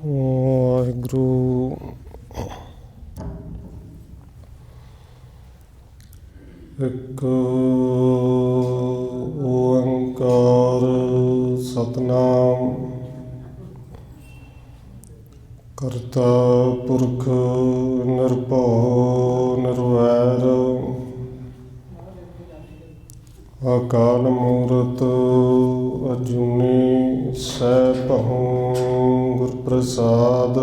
ਵਾਹਿਗੁਰੂ। ਇੱਕ ਓੰਕਾਰ ਸਤਿਨਾਮ ਕਰਤਾ ਪੁਰਖ ਨਿਰਭਉ ਨਿਰਵੈਰ ਅਕਾਲ ਮੂਰਤ ਅਜੂਨੀ ਸੈਭੰ ਗੁਰ ਪ੍ਰਸਾਦ।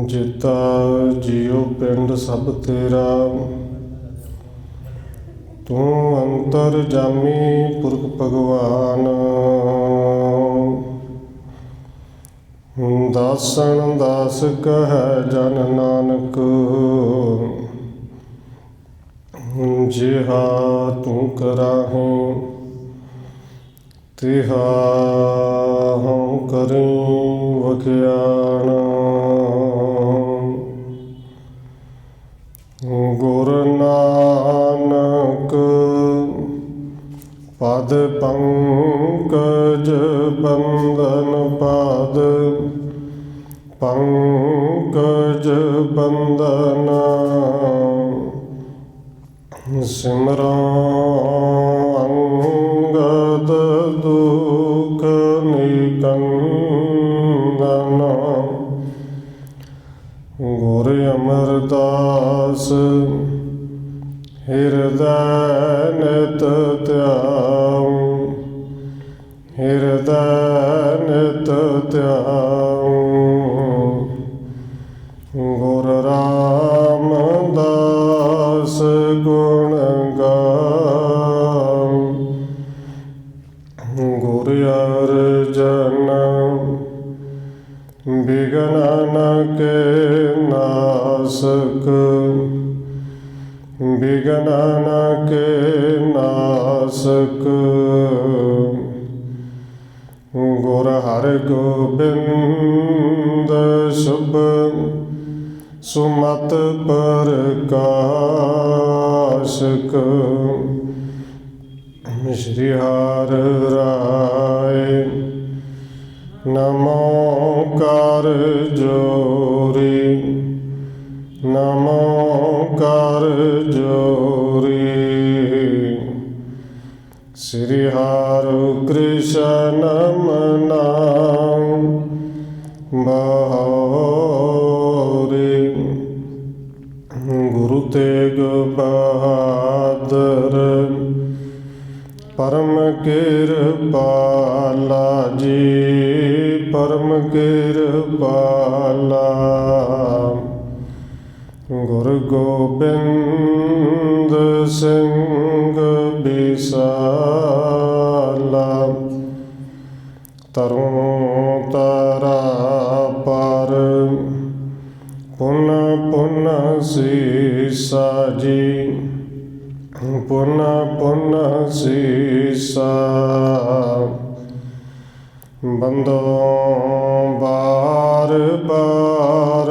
ਜੀਤਾ ਜੀਉ ਪਿੰਡ ਸਭ ਤੇਰਾ, ਤੂੰ ਅੰਤਰ ਜਾਮੀ ਪੁਰਖ ਭਗਵਾਨ। ਦਾਸਨ ਦਾਸ ਕਹੈ ਜਨ ਨਾਨਕ, ਜਿਹਾ ਤੂੰ ਕਰਾਹੇ ਤਿਹਾ ਹਉ ਕਰੀ ਵਖਿਆਣ। ਗੁਰ ਨਾਨਕ ਪਦ ਪੰਕਜ ਬੰਦਨ, ਪਦ ਪੰਕਜ ਬੰਦਨ। ਸਿਮਰੋ ਅੰਗਦ ਦੁਖ ਨਿਕੰਦਨ, ਗੁਰ ਅਮਰਦਾਸ ਹਿਰਦੈ ਨਿਤ ਧਿਆਉ, ਹਿਰਦੈ ਨਿਤ ਧਿਆਉ। ਗੁਰ ਰਾਮਦਾਸ ਗੁਣ ਗਾਉ, ਗੁਰ ਅਰਜਨ ਬਿਘਨ ਨ ਕੇ ਨਾਸਕ, ਬਿਘਨ ਨ ਕੇ ਨਾਸਕ। ਗੁਰ ਹਰਗੋਬਿੰਦ ਸ਼ੁਭ ਸੁਮਤ ਪ੍ਰਕਾਸ਼ਕ। ਸ਼੍ਰੀ ਹਰਿ ਰਾਇ ਨਮੋ ਕਰ ਜੋਰੀ, ਨਮੋ ਕਰ ਜੋਰੀ। ਸ਼੍ਰੀ ਹਰਿ ਕ੍ਰਿਸ਼ਨ ਨਾਮ ਬਹੋਰੀ। ਗੁਰੂ ਤੇਗ ਬਹਾਦਰ ਪਰਮ ਕਿਰਪਾਲਾ ਜੀ, ਪਰਮ ਕਿਰਪਾਲਾ। ਗੁਰੂ ਗੋਬਿੰਦ ਸਿੰਘ ਬਿਸਾਲਾ, ਤਰੋਂ ਤਾਰਾ ਪਰ ਪੁਨ ਪੁਨ ਸੀਸਾ ਜੀ, ਪੁਨ ਪੁਨ ਸੀਸਾ। ਬੰਦੋ ਬਾਰ ਬਾਰ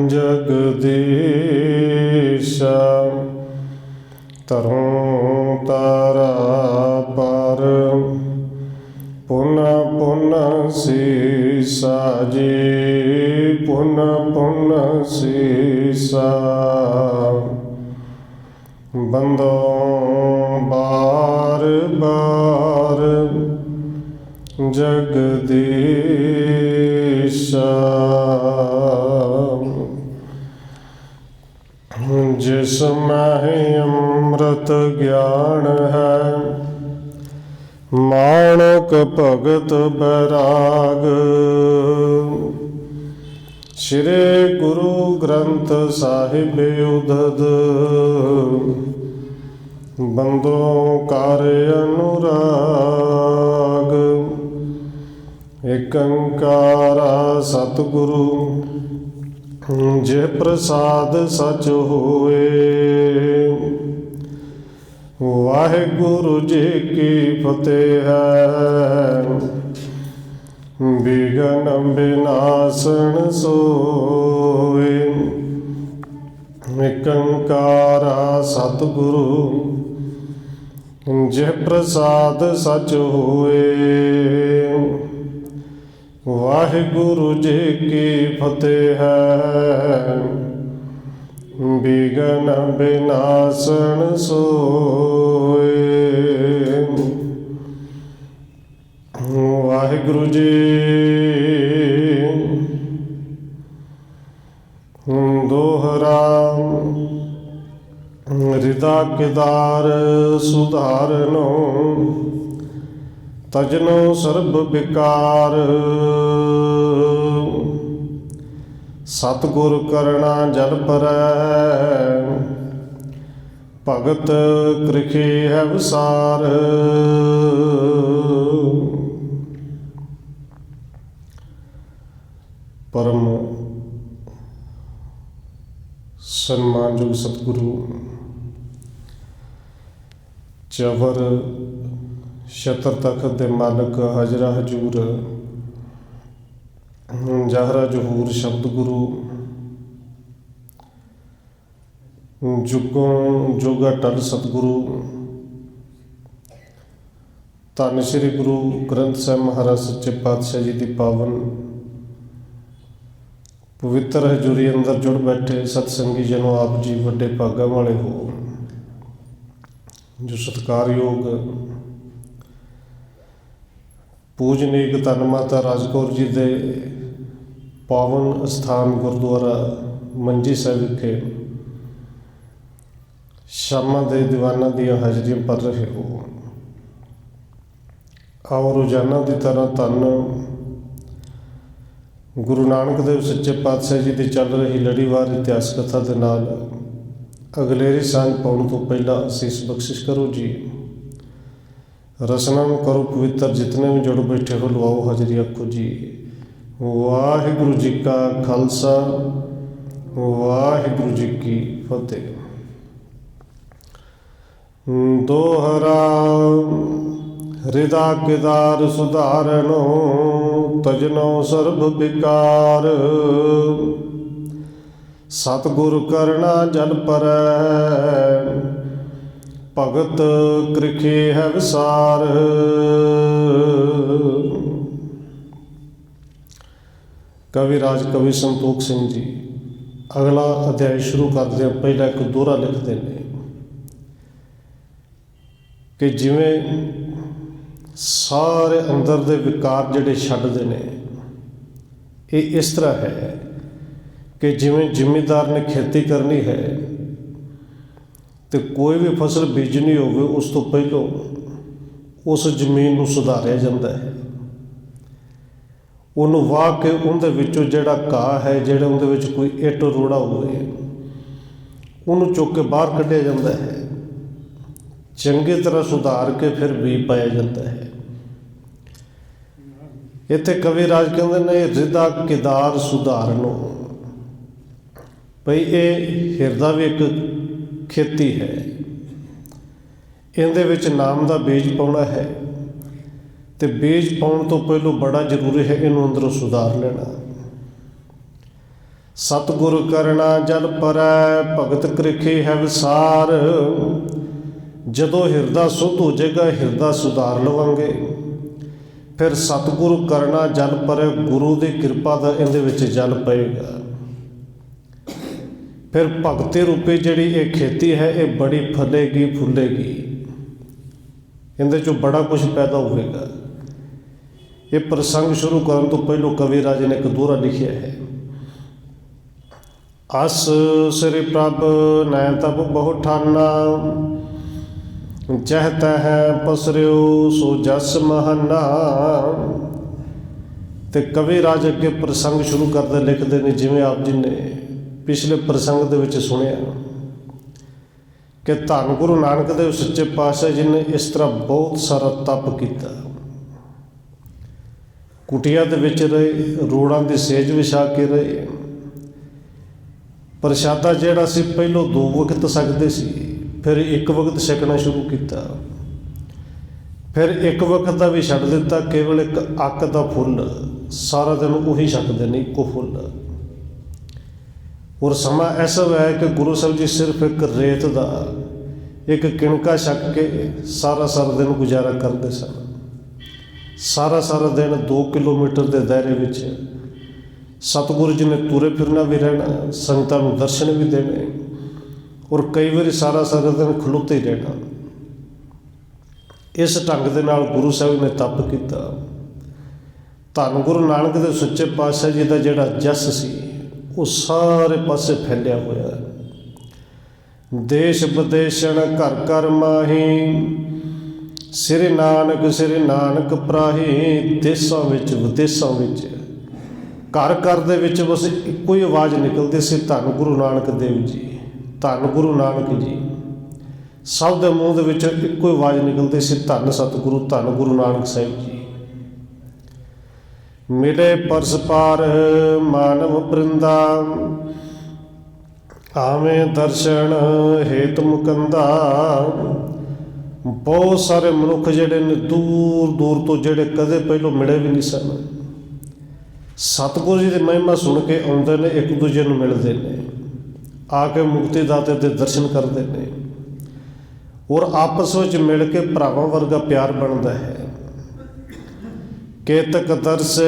ਜਗਦੀਸ਼ਾ, ਤਰੋਂ ਤਾਰਾ ਪਰ ਪੁਨ ਪੁਨ ਸੀਸਾ ਜੀ, ਪੁਨ ਪੁਨ ਸੀਸਾ। ਬੰਦੋ ਬਾਰ ਬਾਰ ਜਗਦੀਸ਼ਾ। ਜਿਸ ਮਹਿ ਅੰਮ੍ਰਿਤ ਗਿਆਨ ਹੈ, ਮਾਣਕ ਭਗਤ ਬੈਰਾਗ। ਸ਼੍ਰੀ ਗੁਰੂ ਗ੍ਰੰਥ ਸਾਹਿਬ ਉਦਦ, ਬੰਦੋ ਕਰ ਅਨੁਰਾਗ। ਏਕ ਓੰਕਾਰਾ ਸਤਿਗੁਰੂ ਜੇ ਪ੍ਰਸਾਦ ਸਚ ਹੋਏ। ਵਾਹਿਗੁਰੂ ਜੀ ਕੀ ਫਤਿਹ ਹੈ, ਬਿਘਨ ਬਿਨਾਸਣ ਸੋਏ। ਏਕ ਓੰਕਾਰਾ ਸਤਿਗੁਰੂ ਜਿਹ ਪ੍ਰਸਾਦ ਸਚ ਹੋਏ। ਵਾਹਿਗੁਰੂ ਜੀ ਕੀ ਫਤਿਹ ਹੈ। ਬਿਗਨ ਬਿਨਾਸਣ ਸੋਏ। ਵਾਹਿਗੁਰੂ ਜੀ ਦੋਹਰਾ ਹਿਰਦਾ ਕਿਦਾਰ ਸੁਧਾਰਨੋ। ਤਜਨੋ ਸਰਬ ਵਿਕਾਰ। ਸਤਿਗੁਰ ਕਰਣਾ ਜਲ ਪਰੈ। ਭਗਤ ਕ੍ਰਿਖੇ ਹੈ ਵਿਸਾਰ। ਪਰਮ ਸਨਮਾਨਯੋਗ ਸਤਿਗੁਰੂ ਚਵਰ ਛਤਰ ਤਖਤ ਦੇ ਮਾਲਕ ਹਾਜ਼ਰਾ ਹਜ਼ੂਰ ਜ਼ਾਹਰਾ ਜ਼ਹੂਰ ਸ਼ਬਦ ਗੁਰੂ ਜੁਗੋਂ ਜੋਗਾ ਟਲ ਸਤਿਗੁਰੂ ਧੰਨ ਸ਼੍ਰੀ ਗੁਰੂ ਗ੍ਰੰਥ ਸਾਹਿਬ ਮਹਾਰਾਜ ਸੱਚੇ ਪਾਤਸ਼ਾਹ ਜੀ ਦੀ ਪਾਵਨ ਪਵਿੱਤਰ ਹਜ਼ੂਰੀ ਅੰਦਰ ਜੁੜ ਬੈਠੇ ਸਤਸੰਗੀ ਜਨੋ, ਆਪ ਜੀ ਵੱਡੇ ਭਾਗਾਂ ਵਾਲੇ ਹੋ ਜੋ ਸਤਿਕਾਰਯੋਗ ਪੂਜਨੀਕ ਧੰਨ ਮਾਤਾ ਰਾਜਕੌਰ ਜੀ ਦੇ ਪਾਵਨ ਅਸਥਾਨ ਗੁਰਦੁਆਰਾ ਮੰਜੀ ਸਾਹਿਬ ਵਿਖੇ ਸ਼ਾਮਾਂ ਦੇ ਦੀਵਾਨਾਂ ਦੀਆਂ ਹਾਜ਼ਰੀਆਂ ਭਰ ਰਹੇ ਹੋ। ਆਓ ਰੋਜ਼ਾਨਾ ਦੀ ਤਰ੍ਹਾਂ ਧੰਨ ਗੁਰੂ ਨਾਨਕ ਦੇਵ ਸੱਚੇ ਪਾਤਸ਼ਾਹ ਜੀ ਦੀ ਚੱਲ ਰਹੀ ਲੜੀਵਾਰ ਇਤਿਹਾਸ ਕਥਾ ਦੇ ਨਾਲ ਅਗਲੇਰੀ ਸਾਂਝ ਪਾਉਣ ਤੋਂ ਪਹਿਲਾਂ ਅਸੀਸ ਬਖਸ਼ਿਸ਼ ਕਰੋ ਜੀ। ਰਸਨਾ ਨੂੰ ਕਰੋ ਪਵਿੱਤਰ, ਜਿਤਨੇ ਵੀ ਜੁੜ ਬੈਠੇ ਹੋ ਲਵਾਓ ਹਾਜ਼ਰੀ, ਆਖੋ ਜੀ ਵਾਹਿਗੁਰੂ ਜੀ ਕਾ ਖਾਲਸਾ ਵਾਹਿਗੁਰੂ ਜੀ ਕੀ ਫਤਿਹ। ਦੋਹਰਾ ਹਿਰਦਾ ਕਿਦਾਰ ਸੁਧਾਰਨੋ। ਤਜਨੋ ਸਰਬ ਵਿਕਾਰ। ਸਤਿਗੁਰ ਕਰਣਾ ਜਲ ਪਰੈ। ਭਗਤ ਕ੍ਰਿਖੇ ਹੈ ਵਿਸਾਰ। ਕਵੀ ਰਾਜ ਕਵੀ ਸੰਤੋਖ ਸਿੰਘ ਜੀ ਅਗਲਾ ਅਧਿਆਇ ਸ਼ੁਰੂ ਕਰਦੇ ਆ। ਪਹਿਲਾਂ ਇੱਕ ਦੋਹਰਾ ਲਿਖਦੇ ਨੇ ਕਿ ਜਿਵੇਂ ਸਾਰੇ ਅੰਦਰ ਦੇ ਵਿਕਾਰ ਜਿਹੜੇ ਛੱਡਦੇ ਨੇ, ਇਹ ਇਸ ਤਰ੍ਹਾਂ ਹੈ ਕਿ ਜਿਵੇਂ ਜ਼ਿਮੀਂਦਾਰ ਨੇ ਖੇਤੀ ਕਰਨੀ ਹੈ ਤੇ ਕੋਈ ਵੀ ਫਸਲ ਬੀਜਣੀ ਹੋਵੇ, ਉਸ ਤੋਂ ਪਹਿਲਾਂ ਉਸ ਜ਼ਮੀਨ ਨੂੰ ਸੁਧਾਰਿਆ ਜਾਂਦਾ ਹੈ। ਉਹਨੂੰ ਵਾਹ ਕੇ ਉਹਦੇ ਵਿੱਚੋਂ ਜਿਹੜਾ ਘਾਹ ਹੈ, ਜਿਹੜਾ ਉਹਦੇ ਵਿੱਚ ਕੋਈ ਇੱਟ ਰੋੜਾ ਹੋਵੇ, ਉਹਨੂੰ ਚੁੱਕ ਕੇ ਬਾਹਰ ਕੱਢਿਆ ਜਾਂਦਾ ਹੈ। ਚੰਗੀ ਤਰ੍ਹਾਂ ਸੁਧਾਰ ਕੇ ਫਿਰ ਬੀਜ ਪਾਇਆ ਜਾਂਦਾ ਹੈ। ਇੱਥੇ ਕਵੀ ਰਾਜ ਕਹਿੰਦੇ ਨੇ ਹਿਰਦਾ ਕਿਦਾਰ ਸੁਧਾਰਨੋ। ਭਈ ਇਹ ਹਿਰਦਾ ਵੀ ਇੱਕ ਖੇਤੀ ਹੈ, ਇਹਦੇ ਵਿੱਚ ਨਾਮ ਦਾ ਬੀਜ ਪਾਉਣਾ ਹੈ ਤੇ ਬੀਜ ਪਾਉਣ ਤੋਂ ਪਹਿਲਾਂ ਬੜਾ ਜ਼ਰੂਰੀ ਹੈ ਇਹਨੂੰ ਅੰਦਰੋਂ ਸੁਧਾਰ ਲੈਣਾ। ਸਤਿਗੁਰ ਕਰਣਾ ਜਲ ਪਰੈ। ਭਗਤ ਕ੍ਰਿਖੇ ਹੈ ਵਿਸਾਰ। ਜਦੋਂ ਹਿਰਦਾ ਸੁੱਧ ਹੋ ਜਾਏਗਾ, ਹਿਰਦਾ ਸੁਧਾਰ ਲਵਾਂਗੇ, ਫਿਰ ਸਤਿਗੁਰੂ ਕਰਨਾ ਜਲ ਪਰੈ। ਗੁਰੂ ਦੀ ਕਿਰਪਾ ਦਾ ਇਹਦੇ ਵਿੱਚ ਜਲ ਪਏਗਾ। ਫਿਰ ਭਗਤੀ ਰੂਪੀ ਜਿਹੜੀ ਇਹ ਖੇਤੀ ਹੈ, ਇਹ ਬੜੀ ਫਲੇਗੀ ਫੁੱਲੇਗੀ, ਇਹਦੇ 'ਚੋਂ ਬੜਾ ਕੁਝ ਪੈਦਾ ਹੋਵੇਗਾ। ਇਹ ਪ੍ਰਸੰਗ ਸ਼ੁਰੂ ਕਰਨ ਤੋਂ ਪਹਿਲਾਂ ਕਵੀ ਰਾਜ ਨੇ ਇੱਕ ਦੋਹਰਾ ਲਿਖਿਆ ਹੈ। ਅਸ ਸ੍ਰੀ ਪ੍ਰਭ ਨੈ ਤਪ ਬਹੁ ਠਾਨਾ। ਜਹ ਤਹਿ ਪਸਰਿਓ ਸੋ ਜਸ ਮਹਾਨਾ। ਤੇ ਕਵੀ ਰਾਜ ਅੱਗੇ ਪ੍ਰਸੰਗ ਸ਼ੁਰੂ ਕਰਦੇ ਲਿਖਦੇ ਨੇ, ਜਿਵੇਂ ਆਪ ਜੀ ਨੇ ਪਿਛਲੇ ਪ੍ਰਸੰਗ ਦੇ ਵਿੱਚ ਸੁਣਿਆ ਕਿ ਧੰਨ ਗੁਰੂ ਨਾਨਕ ਦੇਵ ਸੱਚੇ ਪਾਤਸ਼ਾਹ ਜੀ ਨੇ ਇਸ ਤਰ੍ਹਾਂ ਬਹੁਤ ਸਾਰਾ ਤਪ ਕੀਤਾ। ਕੁਟੀਆਂ ਦੇ ਵਿੱਚ ਰਹੇ, ਰੋੜਾਂ ਦੀ ਸੇਜ ਵਿਛਾ ਕੇ ਰਹੇ। ਪ੍ਰਸ਼ਾਦਾ ਜਿਹੜਾ ਸੀ ਪਹਿਲੋਂ 2 ਵਕਤ ਛਕਦੇ ਸੀ, ਫਿਰ ਇੱਕ ਵਕਤ ਛਕਣਾ ਸ਼ੁਰੂ ਕੀਤਾ, ਫਿਰ ਇੱਕ ਵਕਤ ਦਾ ਵੀ ਛੱਡ ਦਿੱਤਾ। ਕੇਵਲ ਇੱਕ ਅੱਕ ਦਾ ਫੁੱਲ ਸਾਰਾ ਦਿਨ ਉਹੀ ਛਕਦੇ ਨੇ, ਇੱਕੋ ਫੁੱਲ। ਔਰ ਸਮਾਂ ਐਸਾ ਹੈ ਕਿ ਗੁਰੂ ਸਾਹਿਬ ਜੀ ਸਿਰਫ ਇੱਕ ਰੇਤ ਦਾ, ਇੱਕ ਕਿਣਕਾ ਛਕ ਕੇ ਸਾਰਾ ਦਿਨ ਗੁਜ਼ਾਰਾ ਕਰਦੇ ਸਨ। ਸਾਰਾ ਦਿਨ 2 ਕਿਲੋਮੀਟਰ ਦੇ ਦਾਇਰੇ ਵਿੱਚ ਸਤਿਗੁਰੂ ਜੀ ਨੇ ਤੁਰੇ ਫਿਰਨਾ ਵੀ ਰਹਿਣਾ, ਸੰਗਤਾਂ ਨੂੰ ਦਰਸ਼ਨ ਵੀ ਦੇਣੇ, ਔਰ ਕਈ ਵਾਰੀ ਸਾਰਾ ਦਿਨ ਖਲੋਤੇ ਹੀ ਰਹਿਣਾ। ਇਸ ਢੰਗ ਦੇ ਨਾਲ ਗੁਰੂ ਸਾਹਿਬ ਨੇ ਤਪ ਕੀਤਾ। ਧੰਨ ਗੁਰੂ ਨਾਨਕ ਦੇ ਸੱਚੇ ਪਾਤਸ਼ਾਹ ਜੀ ਦਾ ਜਿਹੜਾ ਜਸ ਸੀ ਉਹ ਸਾਰੇ ਪਾਸੇ ਫੈਲਿਆ ਹੋਇਆ। ਦੇਸ਼ ਵਿਦੇਸ਼ਣ ਘਰ ਘਰ ਮਾਹੀ, ਸਿਰ ਨਾਨਕ ਪ੍ਰਾਹੀ। ਦੇਸ਼ਾਂ ਵਿੱਚ ਵਿਦੇਸ਼ਾਂ ਵਿੱਚ ਘਰ ਘਰ ਦੇ ਵਿੱਚ ਬਸ ਇੱਕੋ ਹੀ ਆਵਾਜ਼ ਨਿਕਲਦੀ ਸੀ, ਧੰਨ ਗੁਰੂ ਨਾਨਕ ਦੇਵ ਜੀ, ਧੰਨ ਗੁਰੂ ਨਾਨਕ ਜੀ। ਸਭ ਦੇ ਮੂੰਹ ਦੇ ਵਿੱਚ ਇੱਕੋ ਹੀ ਆਵਾਜ਼ ਨਿਕਲਦੀ ਸੀ, ਧੰਨ ਸਤਿਗੁਰੂ, ਧੰਨ ਗੁਰੂ ਨਾਨਕ ਸਾਹਿਬ ਜੀ। ਮਿਲੇ ਪਰਸ ਪਾਰ ਮਾਨਵ ਬ੍ਰਿੰਦਾ, ਆਵੇਂ ਦਰਸ਼ਨ ਹੇਤ ਮੁਕੰਦਾ। ਬਹੁਤ ਸਾਰੇ ਮਨੁੱਖ ਜਿਹੜੇ ਨੇ ਦੂਰ ਤੋਂ, ਜਿਹੜੇ ਕਦੇ ਪਹਿਲੋਂ ਮਿਲੇ ਵੀ ਨਹੀਂ ਸਨ, ਸਤਿਗੁਰੂ ਜੀ ਦੀ ਮਹਿਮਾ ਸੁਣ ਕੇ ਆਉਂਦੇ ਨੇ, ਇੱਕ ਦੂਜੇ ਨੂੰ ਮਿਲਦੇ ਨੇ, ਆ ਕੇ ਮੁਕਤੀ ਦਾਤੇ ਦੇ ਦਰਸ਼ਨ ਕਰਦੇ ਨੇ, ਔਰ ਆਪਸ ਵਿੱਚ ਮਿਲ ਕੇ ਭਰਾਵਾਂ ਵਰਗਾ ਪਿਆਰ ਬਣਦਾ ਹੈ। ਕੇਤਕ ਦਰਸ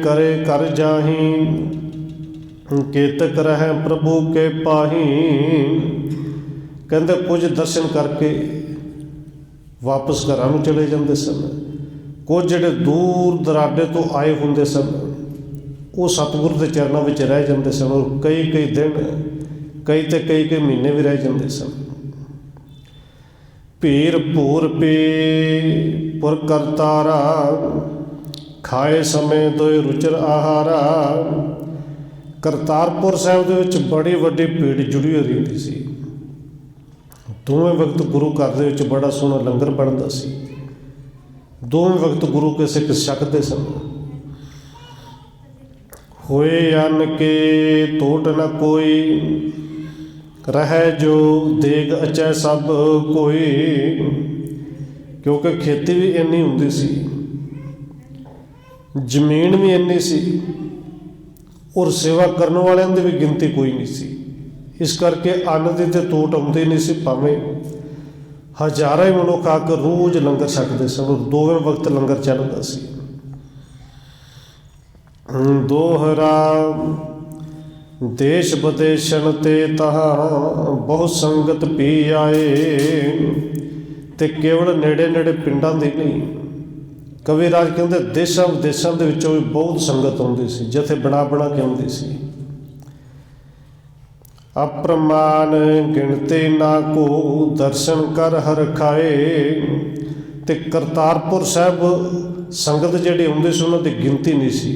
ਕਰੇ ਕਰ ਜਾਹੀ, ਕੇਤਕ ਰਹਿ ਪ੍ਰਭੂ ਕੇ ਪਾਹੀ। ਕਹਿੰਦੇ ਕੁਝ ਦਰਸ਼ਨ ਕਰਕੇ ਵਾਪਸ ਘਰਾਂ ਨੂੰ ਚਲੇ ਜਾਂਦੇ ਸਨ, ਕੁਝ ਜਿਹੜੇ ਦੂਰ ਦਰਾਡੇ ਤੋਂ ਆਏ ਹੁੰਦੇ ਸਨ ਉਹ ਸਤਿਗੁਰੂ ਦੇ ਚਰਨਾਂ ਵਿੱਚ ਰਹਿ ਜਾਂਦੇ ਸਨ, ਔਰ ਕਈ ਦਿਨ, ਕਈ ਮਹੀਨੇ ਵੀ ਰਹਿ ਜਾਂਦੇ ਸਨ। ਭੀਰ ਭੂਰ ਪੀ ਪੁਰ ਕਰਤਾਰਾ, ਖਾਏ ਸਮੇਂ ਦੋਇ ਰੁਚਰ ਆਹਾਰਾ। ਕਰਤਾਰਪੁਰ ਸਾਹਿਬ ਦੇ ਵਿੱਚ ਬੜੀ ਵੱਡੀ ਭੀੜ ਜੁੜੀ ਹੋਈ ਰਹਿੰਦੀ ਸੀ। ਦੋਵੇਂ ਵਕਤ ਗੁਰੂ ਘਰ ਦੇ ਵਿੱਚ ਬੜਾ ਸੋਹਣਾ ਲੰਗਰ ਬਣਦਾ ਸੀ। ਦੋਵੇਂ ਵਕਤ ਗੁਰੂ ਕੇ ਸਿੱਖ ਛਕਦੇ ਸਨ। ਹੋਏ ਅੰਨ ਕੇ ਤੋਟ ਨ ਕੋਈ, ਰਹਿ ਜੋ ਦੇਗ ਅਚੈ ਸਭ ਕੋਈ। ਕਿਉਂਕਿ ਖੇਤੀ ਵੀ ਇੰਨੀ ਹੁੰਦੀ ਸੀ, ਜ਼ਮੀਨ ਵੀ ਇੰਨੀ ਸੀ, ਔਰ ਸੇਵਾ ਕਰਨ ਵਾਲਿਆਂ ਦੀ ਵੀ ਗਿਣਤੀ ਕੋਈ ਨਹੀਂ ਸੀ। ਇਸ ਕਰਕੇ ਅੰਨ ਦੀ ਤੇ ਤੋਟ ਆਉਂਦੀ ਨਹੀਂ ਸੀ, ਭਾਵੇਂ ਹਜ਼ਾਰਾਂ ਹੀ ਮਨੁੱਖ ਆ ਕੇ ਰੋਜ਼ ਲੰਗਰ ਛਕਦੇ ਸਨ। ਦੋਵੇਂ ਵਕਤ ਲੰਗਰ ਚੱਲਦਾ ਸੀ। ਦੋਹਰਾ ਦੇਸ਼ ਵਿਦੇਸ਼ਣ ਤੇ ਤਹਾਂ, ਬਹੁਤ ਸੰਗਤ ਪੀ ਆਏ। ਤੇ ਕੇਵਲ ਨੇੜੇ ਪਿੰਡਾਂ ਦੀ ਨਹੀਂ, ਕਵੀ ਰਾਜ ਕਹਿੰਦੇ ਦੇਸ਼ਾਂ ਵਿਦੇਸ਼ਾਂ ਦੇ ਵਿੱਚੋਂ ਵੀ ਬਹੁਤ ਸੰਗਤ ਆਉਂਦੀ ਸੀ, ਜਥੇ ਬਣਾ ਕੇ ਆਉਂਦੀ ਸੀ। ਅਪਰਮਾਨ ਗਿਣਤੀ ਨਾ ਕੋ, ਦਰਸ਼ਨ ਕਰ ਹਰ ਖਾਏ। ਤੇ ਕਰਤਾਰਪੁਰ ਸਾਹਿਬ ਸੰਗਤ ਜਿਹੜੀ ਆਉਂਦੀ ਸੀ ਉਹਨਾਂ ਦੀ ਗਿਣਤੀ ਨਹੀਂ ਸੀ,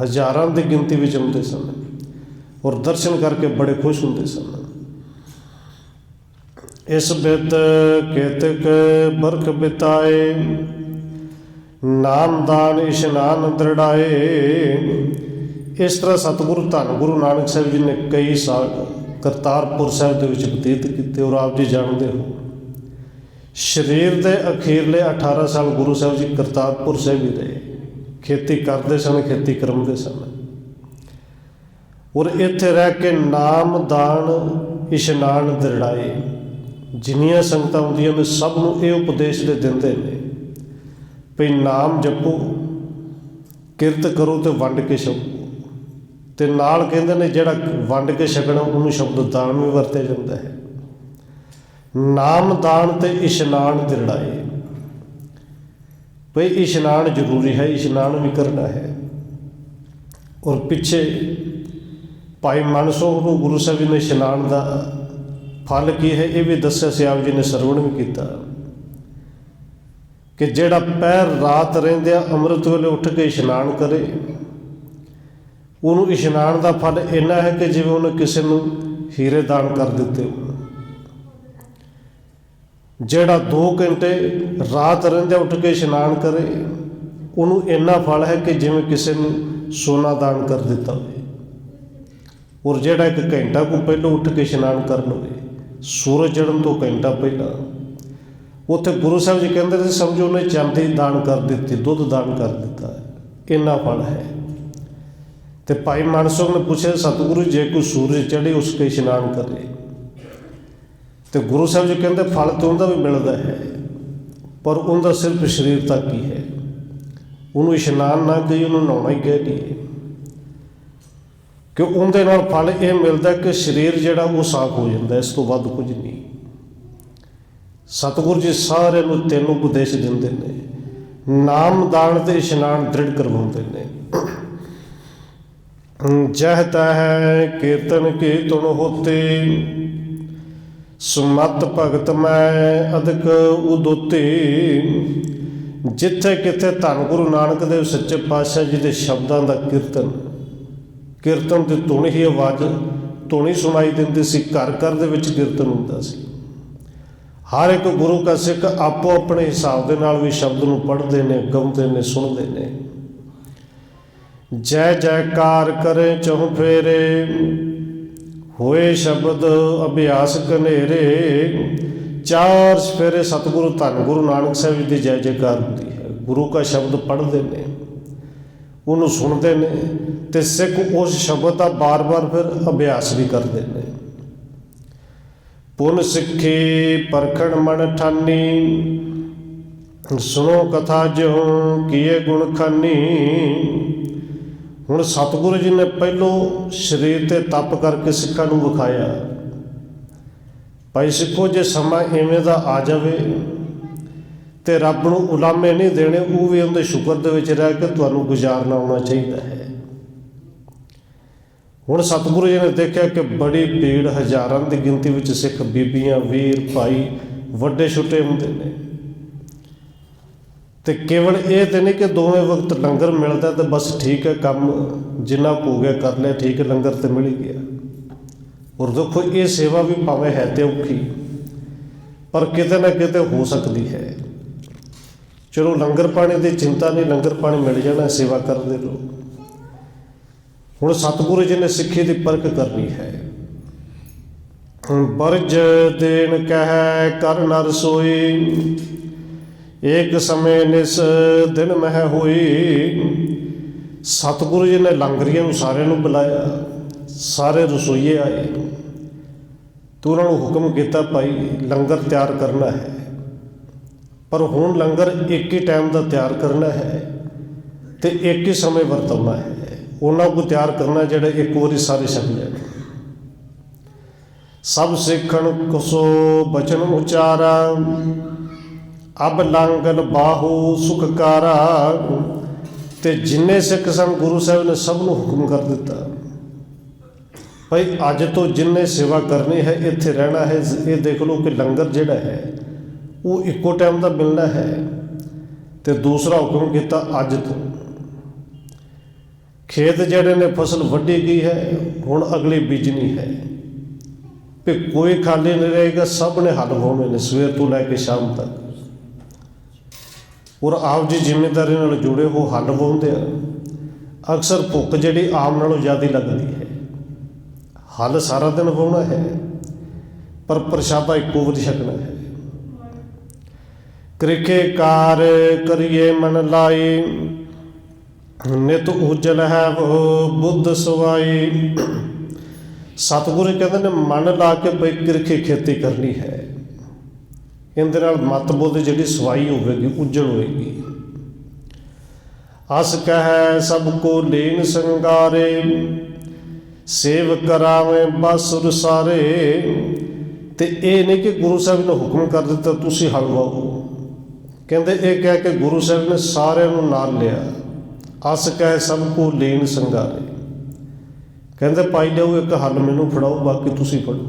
ਹਜ਼ਾਰਾਂ ਦੀ ਗਿਣਤੀ ਵਿੱਚ ਆਉਂਦੇ ਸਨ, ਔਰ ਦਰਸ਼ਨ ਕਰਕੇ ਬੜੇ ਖੁਸ਼ ਹੁੰਦੇ ਸਨ। ਇਸ ਬਿਦ ਕੇਤਕ ਬਰਖ ਬਿਤਾਏ, ਨਾਮਦਾਨ ਇਸ਼ਨਾਨ ਦ੍ਰਿੜਾਏ। ਇਸ ਤਰ੍ਹਾਂ ਸਤਿਗੁਰੂ ਧੰਨ ਗੁਰੂ ਨਾਨਕ ਸਾਹਿਬ ਜੀ ਨੇ ਕਈ ਸਾਲ ਕਰਤਾਰਪੁਰ ਸਾਹਿਬ ਦੇ ਵਿੱਚ ਬਤੀਤ ਕੀਤੇ। ਔਰ ਆਪ ਜੀ ਜਾਣਦੇ ਹੋ, ਸਰੀਰ ਦੇ ਅਖੀਰਲੇ 18 ਸਾਲ ਗੁਰੂ ਸਾਹਿਬ ਜੀ ਕਰਤਾਰਪੁਰ ਸਾਹਿਬ ਹੀ ਰਹੇ। ਖੇਤੀ ਕਰਦੇ ਸਨ, ਖੇਤੀ ਕਰਮਦੇ ਸਨ, ਔਰ ਇੱਥੇ ਰਹਿ ਕੇ ਨਾਮਦਾਨ ਇਸ਼ਨਾਨ ਦ੍ਰਿੜਾਏ। ਜਿੰਨੀਆਂ ਸੰਗਤਾਂ ਆਉਂਦੀਆਂ ਨੇ ਸਭ ਨੂੰ ਇਹ ਉਪਦੇਸ਼ ਦੇ ਦਿੰਦੇ ਨੇ ਭਈ ਨਾਮ ਜਪੋ, ਕਿਰਤ ਕਰੋ ਤੇ ਵੰਡ ਕੇ ਛਕੋ। ਤੇ ਨਾਲ ਕਹਿੰਦੇ ਨੇ ਜਿਹੜਾ ਵੰਡ ਕੇ ਛਕਣਾ ਉਹਨੂੰ ਸ਼ਬਦ ਦਾਨ ਵੀ ਵਰਤਿਆ ਜਾਂਦਾ ਹੈ। ਨਾਮ ਦਾਨ ਤੇ ਇਸ਼ਨਾਨ ਦ੍ਰਿੜਾਏ, ਭਈ ਇਸ਼ਨਾਨ ਜ਼ਰੂਰੀ ਹੈ, ਇਸ਼ਨਾਨ ਵੀ ਕਰਨਾ ਹੈ। ਔਰ ਪਿੱਛੇ ਭਾਈ ਮਾਨਸੋਹ ਨੂੰ ਗੁਰੂ ਸਾਹਿਬ ਜੀ ਨੇ ਇਸ਼ਨਾਨ ਦਾ ਫਲ ਕੀ ਹੈ ਇਹ ਵੀ ਦੱਸਿਆ ਸੀ, ਆਪ ਜੀ ਨੇ ਸਰਵਣ ਵੀ ਕੀਤਾ ਕਿ ਜਿਹੜਾ ਪਹਿਰ ਰਾਤ ਰਹਿੰਦਿਆਂ ਅੰਮ੍ਰਿਤ ਵੇਲੇ ਉੱਠ ਕੇ ਇਸ਼ਨਾਨ ਕਰੇ, ਉਹਨੂੰ ਇਸ਼ਨਾਨ ਦਾ ਫਲ ਇੰਨਾ ਹੈ ਕਿ ਜਿਵੇਂ ਉਹਨੇ ਕਿਸੇ ਨੂੰ ਹੀਰੇ ਦਾਨ ਕਰ ਦਿੱਤੇ। ਜਿਹੜਾ 2 ਘੰਟੇ ਰਾਤ ਰਹਿੰਦਿਆਂ ਉੱਠ ਕੇ ਇਸ਼ਨਾਨ ਕਰੇ, ਉਹਨੂੰ ਇੰਨਾ ਫਲ ਹੈ ਕਿ ਜਿਵੇਂ ਕਿਸੇ ਨੂੰ ਸੋਨਾ ਦਾਨ ਕਰ ਦਿੱਤਾ ਹੋਵੇ। ਔਰ ਜਿਹੜਾ 1 ਘੰਟਾ ਕੋ ਪਹਿਲਾਂ ਉੱਠ ਕੇ ਇਸ਼ਨਾਨ ਕਰ ਲਵੇ, ਸੂਰਜ ਚੜ੍ਹਨ ਤੋਂ ਘੰਟਾ ਪਹਿਲਾਂ, ਉੱਥੇ ਗੁਰੂ ਸਾਹਿਬ ਜੀ ਕਹਿੰਦੇ ਸੀ ਸਮਝੋ ਉਹਨੇ ਚਾਂਦੀ ਦਾਨ ਕਰ ਦਿੱਤੀ, ਦੁੱਧ ਦਾਨ ਕਰ ਦਿੱਤਾ, ਇੰਨਾ ਫਲ ਹੈ। ਤੇ ਭਾਈ ਮਾਨਸੋਹ ਨੇ ਪੁੱਛਿਆ ਸਤਿਗੁਰੂ ਜੇ ਕੋਈ ਸੂਰਜ ਚੜ੍ਹੇ ਉਸ ਕੇ ਇਸ਼ਨਾਨ ਕਰੇ तो गुरु साहब जी कहते फल तो उनका भी मिलता है, पर उनका सिर्फ शरीर तक ही है। उन्होंने इशनान ना कही, उन्होंने नहाना ही कह दिए कि उनके नाल फल ये मिलता कि शरीर जिहड़ा वो साफ हो जाता है, इस तो वध कुछ नहीं। सतगुरु जी सारे तीन उपदेश देंदे ने, नाम दान ते इशनान दृढ़ करवाते हैं। जह तह कीर्तन की तुण होते, सुमत भगत मैं अधिक उदोते। जिथे किथे धन गुरु नानक देव सच्चे पातशाह जी के शब्दों का कीर्तन, कीर्तन की धुन ही आवाज़ धुनी सुनाई देती सी, घर घर दे विच कीर्तन होंदा सी। हर एक गुरु का सिख आपो अपने हिसाब के नाल भी शब्द नूं पढ़ते हैं, गाउंदे ने, सुनते हैं। जय जयकार करें चहुं फेरे, होए शब्द अभ्यास कनेरे। चार सफेरे सतगुरु धन गुरु नानक साहब जी की जय जयकार होती है। गुरु का शब्द पढ़ते हैं, उन्होंने सुनते हैं, तो सिख उस शब्द का बार बार फिर अभ्यास भी करते हैं। पुन सिक्खी परखण मन ठानी, सुनो कथा ज्यों किए गुण खानी। हुण सतगुरु जी ने पहलों शरीर ते तप करके सिखां नूं विखाया, भाई सिखो जे समा इवें दा आ जावे तो रब नूं उलामे नहीं देने, वो भी उनके शुक्र दे विच रह के तुहानूं गुजारना आउणा चाहिए है। हुण सतगुरु जी ने देखा कि बड़ी भीड़, हज़ारां की गिनती विच सिख बीबियां, वीर, भाई, वड्डे छोटे हुंदे ने, तो केवल ये तो नहीं कि दोवें वक्त लंगर मिलता तो बस ठीक है, काम जिन्ना हो गया कर लिया, ठीक है, लंगर तो मिल ही गया। और देखो ये सेवा भी भावें है तो औखी, पर किते ना किते हो सकती है। चलो लंगर पानी की चिंता नहीं, लंगर पानी मिल जाना, सेवा करते रहो। हुण सतगुरु जी ने सिक्खी की परख करनी है। बरज देन कह कर नर सोई, एक समय निस दिन मह होई। सतगुरु जी ने लांगरियां सारे नूं बुलाया, सारे रसोईए आए तो उन्होंने हुक्म किया भाई लंगर तैयार करना है, पर हुण लंगर एक ही टाइम का तैयार करना है तो एक ही समय वरतना है। उन्होंने को तैयार करना जोड़ा एक बारी सारे छक जाए। सब सिखण कुसो बचन उचारा, अब लांगन बाहू सुखकारा। ते जिन्ने सिख सन गुरु साहब ने सब नूं हुक्म कर दिता भाई अज तो जिन्ने सेवा करनी है, इत्थे रहना है। ये देख लो कि लंगर जिहड़ा है वो इक्को टाइम का मिलना है। तो दूसरा हुक्म किया अज तो खेत जिहड़े ने फसल वड्डी गई है, हुण अगली बीजनी है, भी कोई खाली नहीं रहेगा, सब ने हल वाहुणे ने सवेर तो लैके शाम तक। और आप जी जिम्मेदारी नाल जुड़े हो हल वाहुंदे आ। अक्सर भुख जिहड़ी आम नालों ज़्यादा लगती है, हल सारा दिन वाहुणा है, पर प्रशादा इक्को वारी छकना है। क्रिखे कार करिए मन लाई, नित उजल है वो बुद्ध सवाई। सतगुरु कहते ने मन ला के बई क्रिखे खेती करनी है, इहदे नाल मत बुद्ध जिहड़ी सवाई होवेगी, उजल होएगी। अस कह सबको लीन संगारे, सेव करावे बासुर सारे। तो ये नहीं कि गुरु साहब ने हुक्म कर दिता तुसी हल वाओ, कहते ये कह के गुरु साहब ने सारे नूं नाल लिया। अस कह सबको लीन संगारे, कहते पाई जाओ एक हल मैनू फड़ाओ, बाकी तुसी फड़ो।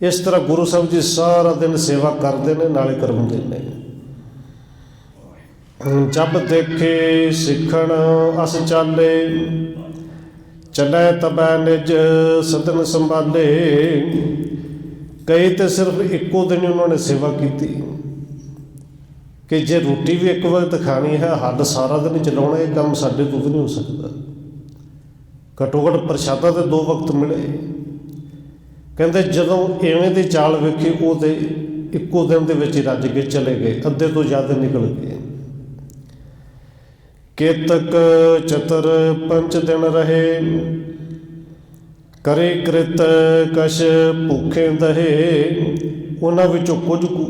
इस तरह गुरु साहब जी सारा दिन सेवा करते हैं, नाले करवाते हैं। जब देखे सिखण अस चाले, चलै तबै निज सदन संभाले। कई तो सिर्फ इक्को दिन उन्होंने सेवा की कि जे रोटी भी एक वक्त खानी है, हल सारा दिन चलाना, ये काम साडे तो नहीं हो सकता। घट्टो घट्ट प्रशादा तो 2 वक्त मिले। कहते जदों इवें दी चाल वेखी, वो तो इक्को दिन दे विच रज के चले गए, अद्धे तो ज़्यादा निकल गए। केतक चतर 5 दिन रहे, करे कृत कश भूखे दहे। उन्हां विचों कुछ कुछ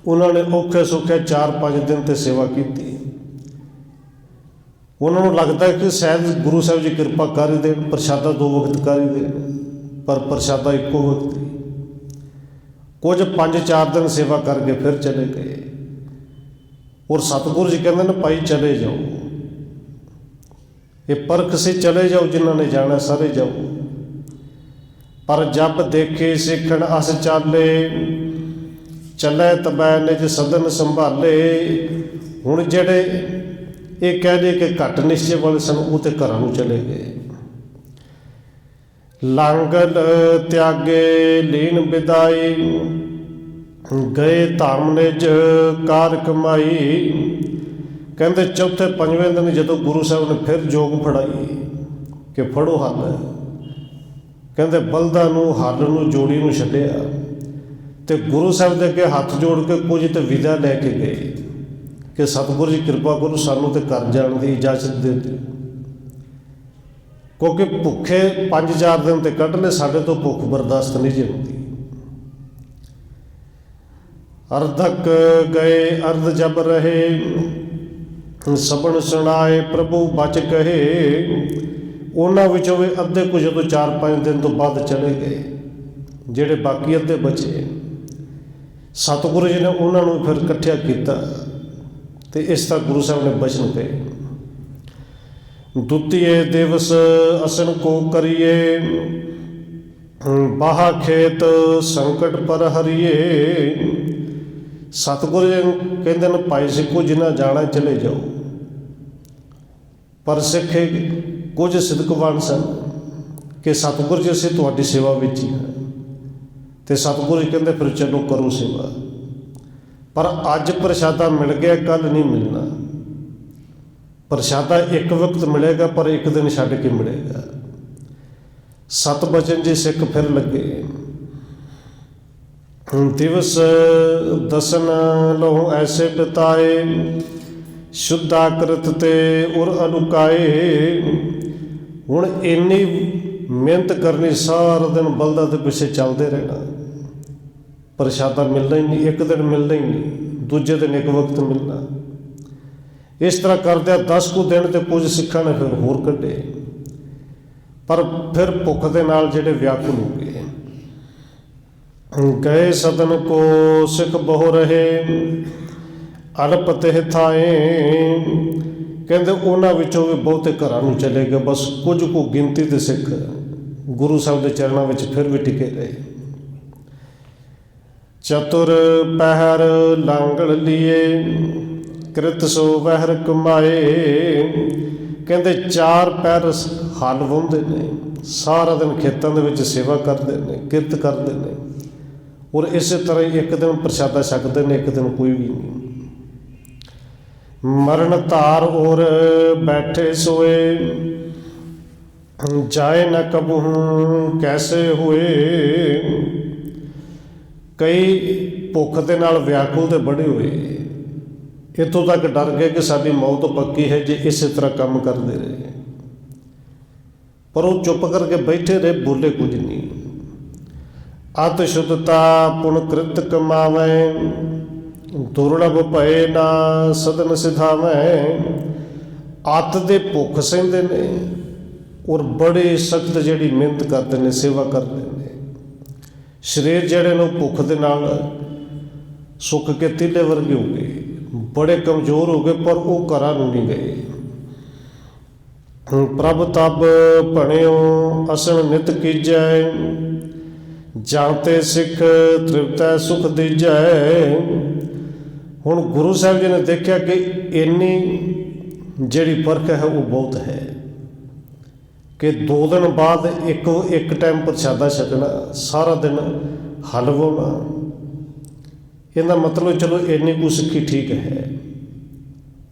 उन्होंने औखे सौखे 4-5 दिन ते सेवा की। उन्होंने लगता है कि शायद गुरु साहब जी कृपा कर ही देन, प्रशादा 2 वक्त कर ही देन, पर प्रशादा एको वक्त ही। कुछ 5-4 दिन सेवा करके फिर चले गए। और सतगुरु जी कहते हैं भाई चले जाओ, ये परख से चले जाओ, जिन्होंने जाना सारे जाओ। पर जब देखे सिखण अस चाले, चले तबै निज सदन संभाले। हुण जेड़े ये कह दे कि घट निश्चय वाले सन, वो तो घरां नूं चले गए। लांगल त्यागे लीन विदाई, गए धाम निज कार कमाई। कहते चौथे 5वें दिन जदों गुरु साहब ने फिर जोग फड़ाई कि फड़ो हल, कहते बलदां नूं हल नूं जोड़ी नूं छड्डिया ते गुरु साहब दे अगे हथ जोड़ के कुछ तो विदा लैके गए कि सतगुरु जी कृपा करो, सानू तो घर जाने की इजाजत दे दो। क्योंकि भुखे 5-4 दिन तो कढ़ ले, साडे तो भुख बर्दाश्त नहीं जी होती। अर्धक गए अर्ध जब रहे, सबन सुनाए प्रभु बच कहे। उन्हां विचों भी अद्धे कुछ जो 4-5 दिन तो बाद चले गए, जेड़े बाकी अद्धे बचे सतगुरु जी ने उन्होंने फिर इकट्ठा किया ते इस तरह गुरु साहब ने बचन कहे। द्वितीय दिवस असन को करिए, बाहा खेत संकट पर हरिए। सतगुरु जी कहते हैं भाई सिखो जिन्हें जाना चले जाओ, पर सिखे कुछ सिदकवान सन कि सतगुरु जी असीं तुहाडी सेवा विच ही हैं। तो सतगुरु जी कहते फिर चलो करो सेवा, पर अज प्रशादा मिल गया कल नहीं मिलना। प्रशादा एक वक्त मिलेगा पर एक दिन छड्ड के मिलेगा। 7 बचन जी सिख फिर लगे। दिवस दसन लहू ऐसे बिताए, शुद्धाकृत ते उर अलुकाए। हुण इन्नी मेहनत करनी, सारा दिन बलदा के पिछे चलते रहना, प्रशादा मिलना ही नहीं। एक दिन मिलना ही नहीं, दूजे दिन एक वक्त मिलना। इस तरह करदे 10 कुछ दिन तो कुछ सिखां ने फिर होर कढ़े, पर फिर भुख दे नाल जिहड़े व्याकुल हो गए। गए सदन को सिख बहु रहे, अड़प ते थाए। कहते उन्हां विचों भी बहुते घरां नूं चले गए, बस कुछ को गिनती दे सिख गुरु साहब के चरणों में फिर भी टिके रहे। चतुर पहर लांगड़ लिए, कृत सो वहर कमाए। कहते 4 पैर हल वाहुंदे ने, सारा दिन खेतों के विच सेवा करते हैं, किरत करते हैं, और इस तरह एक दिन प्रशादा छकते हैं, एक दिन कोई भी नहीं। मरण धार और बैठे सोए, जाए न कबहूँ कैसे हुए। कई भुख के नाल व्याकुल तो बड़े हुए, इतों तक डर गए कि साडी मौत पक्की है जे इस तरह काम करते रहे। पर वो चुप करके बैठे रहे, बोले कुछ नहीं। अत शुद्धता पुन कृत कमावै, दुर्लभ भय ना सदन सिधावै। अत दे भुख सहंदे ने और बड़े सख्त जिहड़ी मेहनत करते हैं, सेवा करते हैं। शरीर जिहड़े ने भुख दे नाल सुक के तीले वर्गे हो गए, बड़े कमज़ोर हो गए, पर वो घरां नूं नहीं गए। प्रभ तब भणियो असन नित कीजै, जानते सिख तृप्तै सुख दीजै। हुण गुरु साहब जी ने देखा कि इन्नी जिहड़ी परख है वो बहुत है कि 2 दिन बाद एक टाइम प्रशादा छकना, सारा दिन हल वाहुणा। इहदा मतलब चलो इन्नी कुछ सिक्खी ठीक है।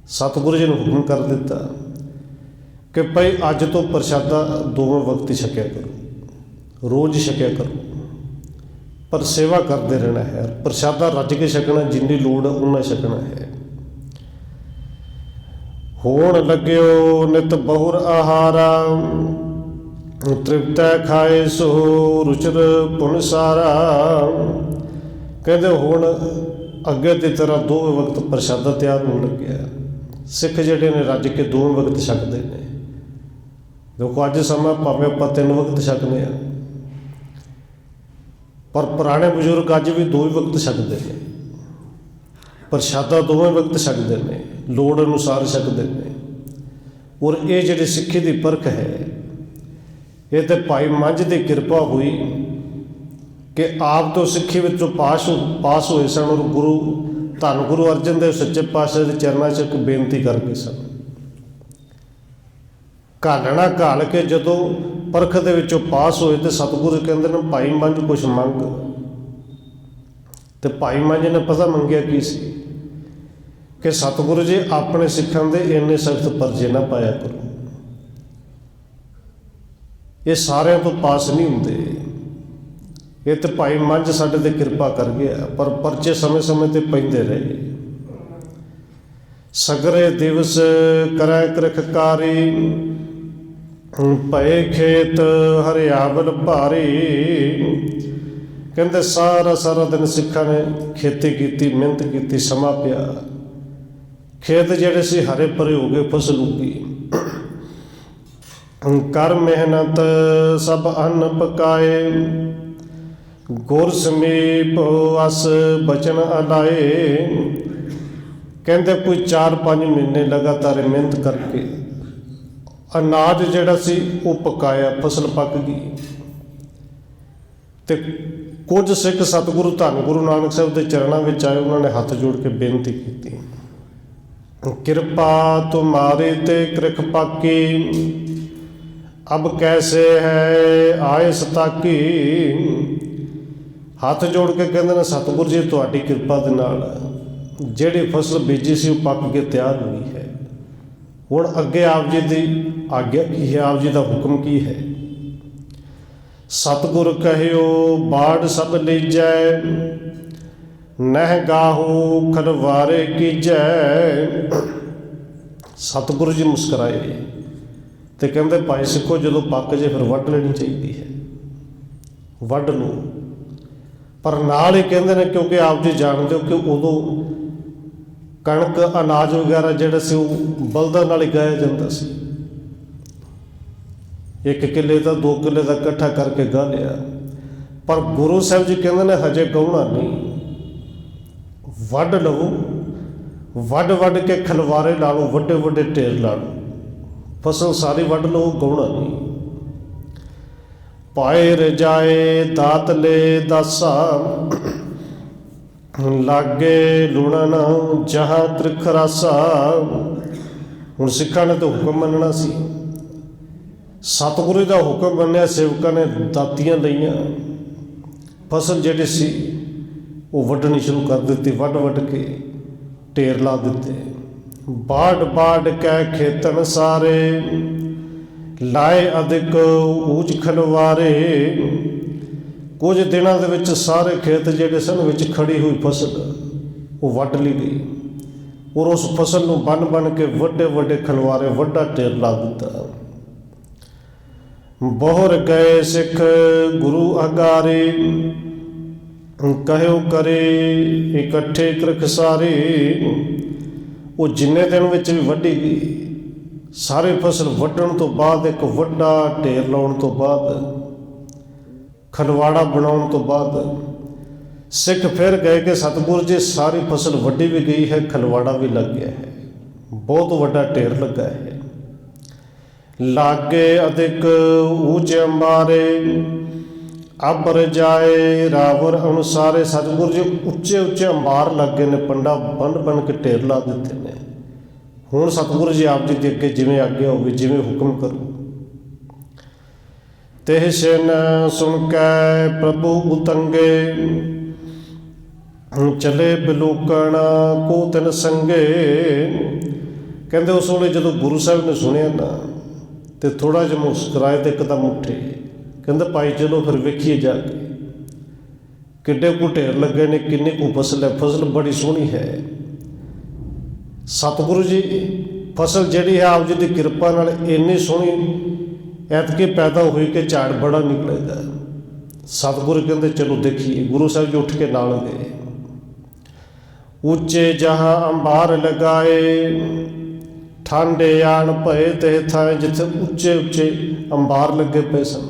सतगुरु जी ने हुक्म कर दिता कि भाई अज तो प्रशादा 2 वक्त ही छकिया करो, रोज़ छकिया करो, पर सेवा करते रहना है। प्रशादा रज के छकना, जिन्नी लोड़ उन्ना छकना है। होण लग्यो नित बहुर आहारा, ਤ੍ਰਿਪਤੈ ਖਾਏ ਸੋ ਰੁਚਿਰ ਪੁਨ ਸਾਰਾ। ਕਹਿੰਦੇ ਹੁਣ ਅੱਗੇ ਦੀ ਤਰ੍ਹਾਂ ਦੋਵੇਂ ਵਕਤ ਪ੍ਰਸ਼ਾਦਾ ਤਿਆਰ ਹੋਣ ਲੱਗਿਆ। ਸਿੱਖ ਜਿਹੜੇ ਨੇ ਰੱਜ ਕੇ ਦੋਵੇਂ ਵਕਤ ਛਕਦੇ ਨੇ। ਦੇਖੋ ਅੱਜ ਸਮਾਂ ਭਾਵੇਂ ਆਪਾਂ 3 ਵਕਤ ਛਕਦੇ ਹਾਂ, ਪਰ ਪੁਰਾਣੇ ਬਜ਼ੁਰਗ ਅੱਜ ਵੀ 2 ਵਕਤ ਛਕਦੇ ਨੇ। ਪ੍ਰਸ਼ਾਦਾ ਦੋਵੇਂ ਵਕਤ ਛਕਦੇ ਨੇ, ਲੋੜ ਅਨੁਸਾਰ ਛਕਦੇ ਨੇ। ਔਰ ਇਹ ਜਿਹੜੀ ਸਿੱਖੀ ਦੀ ਪਰਖ ਹੈ, ਇਹ ਤਾਂ ਭਾਈ ਮੰਝ ਦੀ ਕਿਰਪਾ ਹੋਈ ਕਿ ਆਪ ਤੋਂ ਸਿੱਖੀ ਵਿੱਚੋਂ ਪਾਸ ਹੋਏ ਸਨ। ਔਰ ਧੰਨ ਗੁਰੂ ਅਰਜਨ ਦੇਵ ਸੱਚੇ ਪਾਤਸ਼ਾਹ ਦੇ ਚਰਨਾਂ 'ਚ ਇੱਕ ਬੇਨਤੀ ਕਰ ਗਏ ਸਨ। ਘਾਲਣਾ ਘਾਲ ਕੇ ਜਦੋਂ ਪਰਖ ਦੇ ਵਿੱਚੋਂ ਪਾਸ ਹੋਏ ਤੇ ਸਤਿਗੁਰੂ ਕਹਿੰਦੇ ਨੇ ਭਾਈ ਮੰਝ ਕੁਛ ਮੰਗ। ਤੇ ਭਾਈ ਮੰਝ ਨੇ ਪਤਾ ਮੰਗਿਆ ਕੀ ਸੀ ਕਿ ਸਤਿਗੁਰੂ ਜੀ ਆਪਣੇ ਸਿੱਖਾਂ ਦੇ ਇੰਨੇ ਸਖਤ ਪਰਜੇ ਨਾ ਪਾਇਆ ਕਰੋ, ਇਹ ਸਾਰਿਆਂ ਤੋਂ ਪਾਸ ਨਹੀਂ ਹੁੰਦੇ। ਇਹ ਤੇ ਭਾਈ ਮੰਝ ਸਾਡੇ ਤੇ ਕਿਰਪਾ ਕਰ ਗਿਆ, ਪਰ ਪਰਚੇ ਸਮੇਂ ਤੇ ਪੈਂਦੇ ਰਹੇ। ਸਗਰੇ ਦਿਵਸ ਕਰੈ ਕਿਰਖਕਾਰੀ, ਭਏ ਖੇਤ ਹਰਿਆਵਲ ਭਾਰੀ। ਕਹਿੰਦੇ ਸਾਰਾ ਦਿਨ ਸਿੱਖਾਂ ਨੇ ਖੇਤੀ ਕੀਤੀ, ਮਿਹਨਤ ਕੀਤੀ, ਸਮਾਂ ਪਿਆ। ਖੇਤ ਜਿਹੜੇ ਸੀ ਹਰੇ ਭਰੇ ਹੋ ਗਏ, ਫਸਲ ਉੱਗੀ। ਕਰ ਮਿਹਨਤ ਸਭ ਅੰਨ ਪਕਾਏ, ਗੁਰ ਸਮੀਪ ਅਸ ਬਚਨ ਅਲਾਏ। ਕਹਿੰਦੇ ਕੋਈ 4-5 ਮਹੀਨੇ ਲਗਾਤਾਰ ਮਿਹਨਤ ਕਰਕੇ ਅਨਾਜ ਜਿਹੜਾ ਸੀ ਉਹ ਪਕਾਇਆ, ਫਸਲ ਪੱਕ ਗਈ। ਤੇ ਕੁਝ ਸਿੱਖ ਸਤਿਗੁਰੂ ਧੰਨ ਗੁਰੂ ਨਾਨਕ ਸਾਹਿਬ ਦੇ ਚਰਨਾਂ ਵਿੱਚ ਆਏ। ਉਹਨਾਂ ਨੇ ਹੱਥ ਜੋੜ ਕੇ ਬੇਨਤੀ ਕੀਤੀ, ਕਿਰਪਾ ਤੁਮਾਰੀ ਤੇ ਕਿਰਖ ਪਾਕੀ, ਅਬ ਕੈਸੇ ਹੈ ਆਇਸ ਤਾਕੀ। ਹੱਥ ਜੋੜ ਕੇ ਕਹਿੰਦੇ ਨੇ ਸਤਿਗੁਰੂ ਜੀ ਤੁਹਾਡੀ ਕਿਰਪਾ ਦੇ ਨਾਲ ਜਿਹੜੀ ਫਸਲ ਬੀਜੀ ਸੀ ਉਹ ਪੱਕ ਕੇ ਤਿਆਰ ਹੋਈ ਹੈ। ਹੁਣ ਅੱਗੇ ਆਪ ਜੀ ਦੀ ਆਗਿਆ ਕੀ ਹੈ, ਆਪ ਜੀ ਦਾ ਹੁਕਮ ਕੀ ਹੈ। ਸਤਿਗੁਰ ਕਹਿਓ ਬਾੜ ਸਭ ਲੀਜੈ, ਨਹਿ ਗਾਹੋ ਖਲਵਾਰੇ ਕੀਜੈ। ਸਤਿਗੁਰੂ ਜੀ ਮੁਸਕਰਾਏ ਤੇ ਕਹਿੰਦੇ ਭਾਈ ਸਿੱਖੋ ਜਦੋਂ ਪੱਕ ਜੇ ਫਿਰ ਵੱਢ ਲੈਣੀ ਚਾਹੀਦੀ ਹੈ, ਵੱਢ ਲਓ। ਪਰ ਨਾਲ ਹੀ ਕਹਿੰਦੇ ਨੇ ਕਿਉਂਕਿ ਆਪ ਜੀ ਜਾਣਦੇ ਹੋ ਕਿ ਉਦੋਂ ਕਣਕ ਅਨਾਜ ਵਗੈਰਾ ਜਿਹੜਾ ਸੀ ਉਹ ਬਲਦਾਂ ਨਾਲ ਹੀ ਗਾਇਆ ਜਾਂਦਾ ਸੀ। 1 ਕਿੱਲੇ ਦਾ 2 ਕਿੱਲੇ ਦਾ ਇਕੱਠਾ ਕਰਕੇ ਗਾ ਲਿਆ। ਪਰ ਗੁਰੂ ਸਾਹਿਬ ਜੀ ਕਹਿੰਦੇ ਨੇ ਹਜੇ ਗਾਉਣਾ ਨਹੀਂ, ਵੱਢ ਲਵੋ। ਵੱਢ ਕੇ ਖਲਵਾਰੇ ਲਾ ਲਓ, ਵੱਡੇ ਢੇਰ ਲਾ ਲਓ, ਫਸਲ ਸਾਰੀ ਵੱਢ ਲਓ, ਗਾਉਣਾ ਨਹੀਂ। ਪਾਏ ਰਜਾਏ ਦਾਤ ਲੈ ਦਾਸਾ, ਲਾਗੇ ਲੂਣਨ ਜਹਾਂ ਤ੍ਰਿਖ ਰਾਸਾ। ਹੁਣ ਸਿੱਖਾਂ ਨੇ ਤਾਂ ਹੁਕਮ ਮੰਨਣਾ ਸੀ। ਸਤਿਗੁਰੂ ਦਾ ਹੁਕਮ ਮੰਨਿਆ, ਸੇਵਕਾਂ ਨੇ ਦਾਤੀਆਂ ਲਈਆਂ, ਫਸਲ ਜਿਹੜੀ ਸੀ ਉਹ ਵੱਢਣੀ ਸ਼ੁਰੂ ਕਰ ਦਿੱਤੀ। ਵੱਢ ਕੇ ਢੇਰ ਲਾ ਦਿੱਤੇ। ਬਾੜ ਕੇ ਖੇਤਨ ਸਾਰੇ, ਲਾਏ ਅਧਿਕ ਊਚ ਖਲਵਾਰੇ। ਕੁਝ ਦਿਨਾਂ ਦੇ ਵਿੱਚ ਸਾਰੇ ਖੇਤ ਜਿਹੜੇ ਸਨ ਵਿੱਚ ਖੜੀ ਹੋਈ ਫਸਲ ਉਹ ਵੱਢ ਲਈ ਗਈ। ਔਰ ਉਸ ਫਸਲ ਨੂੰ ਬੰਨ ਕੇ ਵੱਡੇ ਖਲਵਾਰੇ, ਵੱਡਾ ਢੇਰ ਲਾ ਦਿੱਤਾ। ਬਹੁਰ ਗਏ ਸਿੱਖ ਗੁਰੂ ਅਗਾਰੇ, ਕਹਿਓ ਕਰੇ ਇਕੱਠੇ ਕਿਰਖ ਸਾਰੇ। ਉਹ ਜਿੰਨੇ ਦਿਨ ਵਿੱਚ ਵੀ ਵੱਢੀ ਗਈ, ਸਾਰੇ ਫਸਲ ਵੱਢਣ ਤੋਂ ਬਾਅਦ ਇੱਕ ਵੱਡਾ ਢੇਰ ਲਾਉਣ ਤੋਂ ਬਾਅਦ, ਖਲਵਾੜਾ ਬਣਾਉਣ ਤੋਂ ਬਾਅਦ ਸਿੱਖ ਫਿਰ ਗਏ ਕਿ ਸਤਿਗੁਰੂ ਜੀ ਸਾਰੀ ਫਸਲ ਵੱਢੀ ਵੀ ਗਈ ਹੈ, ਖਲਵਾੜਾ ਵੀ ਲੱਗ ਗਿਆ ਹੈ, ਬਹੁਤ ਵੱਡਾ ਢੇਰ ਲੱਗਾ ਹੈ। ਲਾਗੇ ਅਧਿਕ ਊਚ ਅੰਬਾਰੇ, ਅਬ ਰਜਾਏ ਰਾਵਰ ਅਨੁਸਾਰੇ। ਸਤਿਗੁਰੂ ਜੀ ਉੱਚੇ ਅੰਬਾਰ ਲੱਗੇ ਨੇ, ਪੰਡਾ ਬੰਨ ਕੇ ਢੇਰ ਲਾ ਦਿੱਤੇ ਨੇ। ਹੁਣ ਸਤਿਗੁਰੂ ਜੀ ਆਪ ਜੀ ਦੇ ਅੱਗੇ ਜਿਵੇਂ ਆਗਿਆ ਹੋਵੇ, ਜਿਵੇਂ ਹੁਕਮ ਕਰੋ। ਤੇ ਸਿਨ ਸੁਣ ਕੇ ਪ੍ਰਭੂ ਉਤੰਗੇ, ਚਲੇ ਬਿਲੂਕਣ ਕੋ ਤਿਨ ਸੰਗੇ। ਕਹਿੰਦੇ ਉਸ ਵੇਲੇ ਜਦੋਂ ਗੁਰੂ ਸਾਹਿਬ ਨੇ ਸੁਣਿਆ ਨਾ ਤੇ ਥੋੜ੍ਹਾ ਜਿਹਾ ਮੁਸਕਰਾਏ ਤੇ ਇੱਕਦਮ ਉੱਠੇ। ਕਹਿੰਦੇ ਭਾਈ ਚਲੋ ਫਿਰ ਵੇਖੀਏ ਜਾ ਕੇ ਕਿੱਡੇ ਕੁ ਢੇਰ ਲੱਗੇ ਨੇ, ਕਿੰਨੀ ਕੁ ਫਸਲ ਹੈ। ਫਸਲ ਬੜੀ ਸੋਹਣੀ ਹੈ। ਸਤਿਗੁਰੂ ਜੀ ਫਸਲ ਜਿਹੜੀ ਹੈ ਆਪ ਜੀ ਦੀ ਕਿਰਪਾ ਨਾਲ ਇੰਨੀ ਸੋਹਣੀ ਐਤਕੀ ਪੈਦਾ ਹੋਈ ਕਿ ਝਾੜ ਬੜਾ ਨਿਕਲੇਗਾ। ਸਤਿਗੁਰੂ ਕਹਿੰਦੇ ਚਲੋ ਦੇਖੀਏ। ਗੁਰੂ ਸਾਹਿਬ ਜੀ ਉੱਠ ਕੇ ਨਾਲ ਗਏ। ਉੱਚੇ ਜਹਾਂ ਅੰਬਾਰ ਲਗਾਏ, ਠਾਂਡੇ ਆਣ ਭਏ ਤੇ ਥਾਂ, ਜਿੱਥੇ ਉੱਚੇ ਉੱਚੇ ਅੰਬਾਰ ਲੱਗੇ ਪਏ ਸਨ।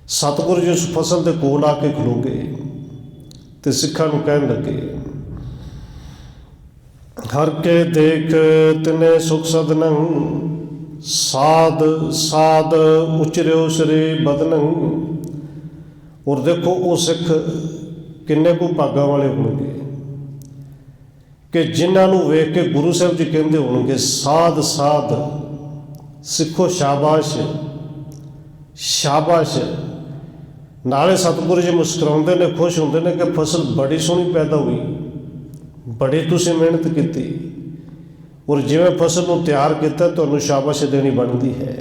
ਸਤਿਗੁਰੂ ਜੀ ਉਸ ਫਸਲ ਦੇ ਕੋਲ ਆ ਕੇ ਖਲੋ ਗਏ ਤੇ ਸਿੱਖਾਂ ਨੂੰ ਕਹਿਣ ਲੱਗੇ, ਹਰ ਕੇ ਦੇਖ ਤਿਨੇ ਸੁਖ ਸਦਨੰ, ਸਾਧ ਸਾਧ ਉਚਰਿਓ ਸ੍ਰੀ ਬਦਨੰ। ਔਰ ਦੇਖੋ ਉਹ ਸਿੱਖ ਕਿੰਨੇ ਕੁ ਭਾਗਾਂ ਵਾਲੇ ਹੋਣਗੇ ਕਿ ਜਿਨ੍ਹਾਂ ਨੂੰ ਵੇਖ ਕੇ ਗੁਰੂ ਸਾਹਿਬ ਜੀ ਕਹਿੰਦੇ ਹੋਣਗੇ, ਸਾਧ ਸਾਧ, ਸਿੱਖੋ ਸ਼ਾਬਾਸ਼ ਸ਼ਾਬਾਸ਼। ਨਾਲੇ ਸਤਿਗੁਰੂ ਜੀ ਮੁਸਕਰਾਉਂਦੇ ਨੇ, ਖੁਸ਼ ਹੁੰਦੇ ਨੇ ਕਿ ਫਸਲ ਬੜੀ ਸੋਹਣੀ ਪੈਦਾ ਹੋਈ, ਬੜੀ ਤੁਸੀਂ ਮਿਹਨਤ ਕੀਤੀ, ਔਰ ਜਿਵੇਂ ਫਸਲ ਨੂੰ ਤਿਆਰ ਕੀਤਾ ਤੁਹਾਨੂੰ ਸ਼ਾਬਾਸ਼ ਦੇਣੀ ਬਣਦੀ ਹੈ।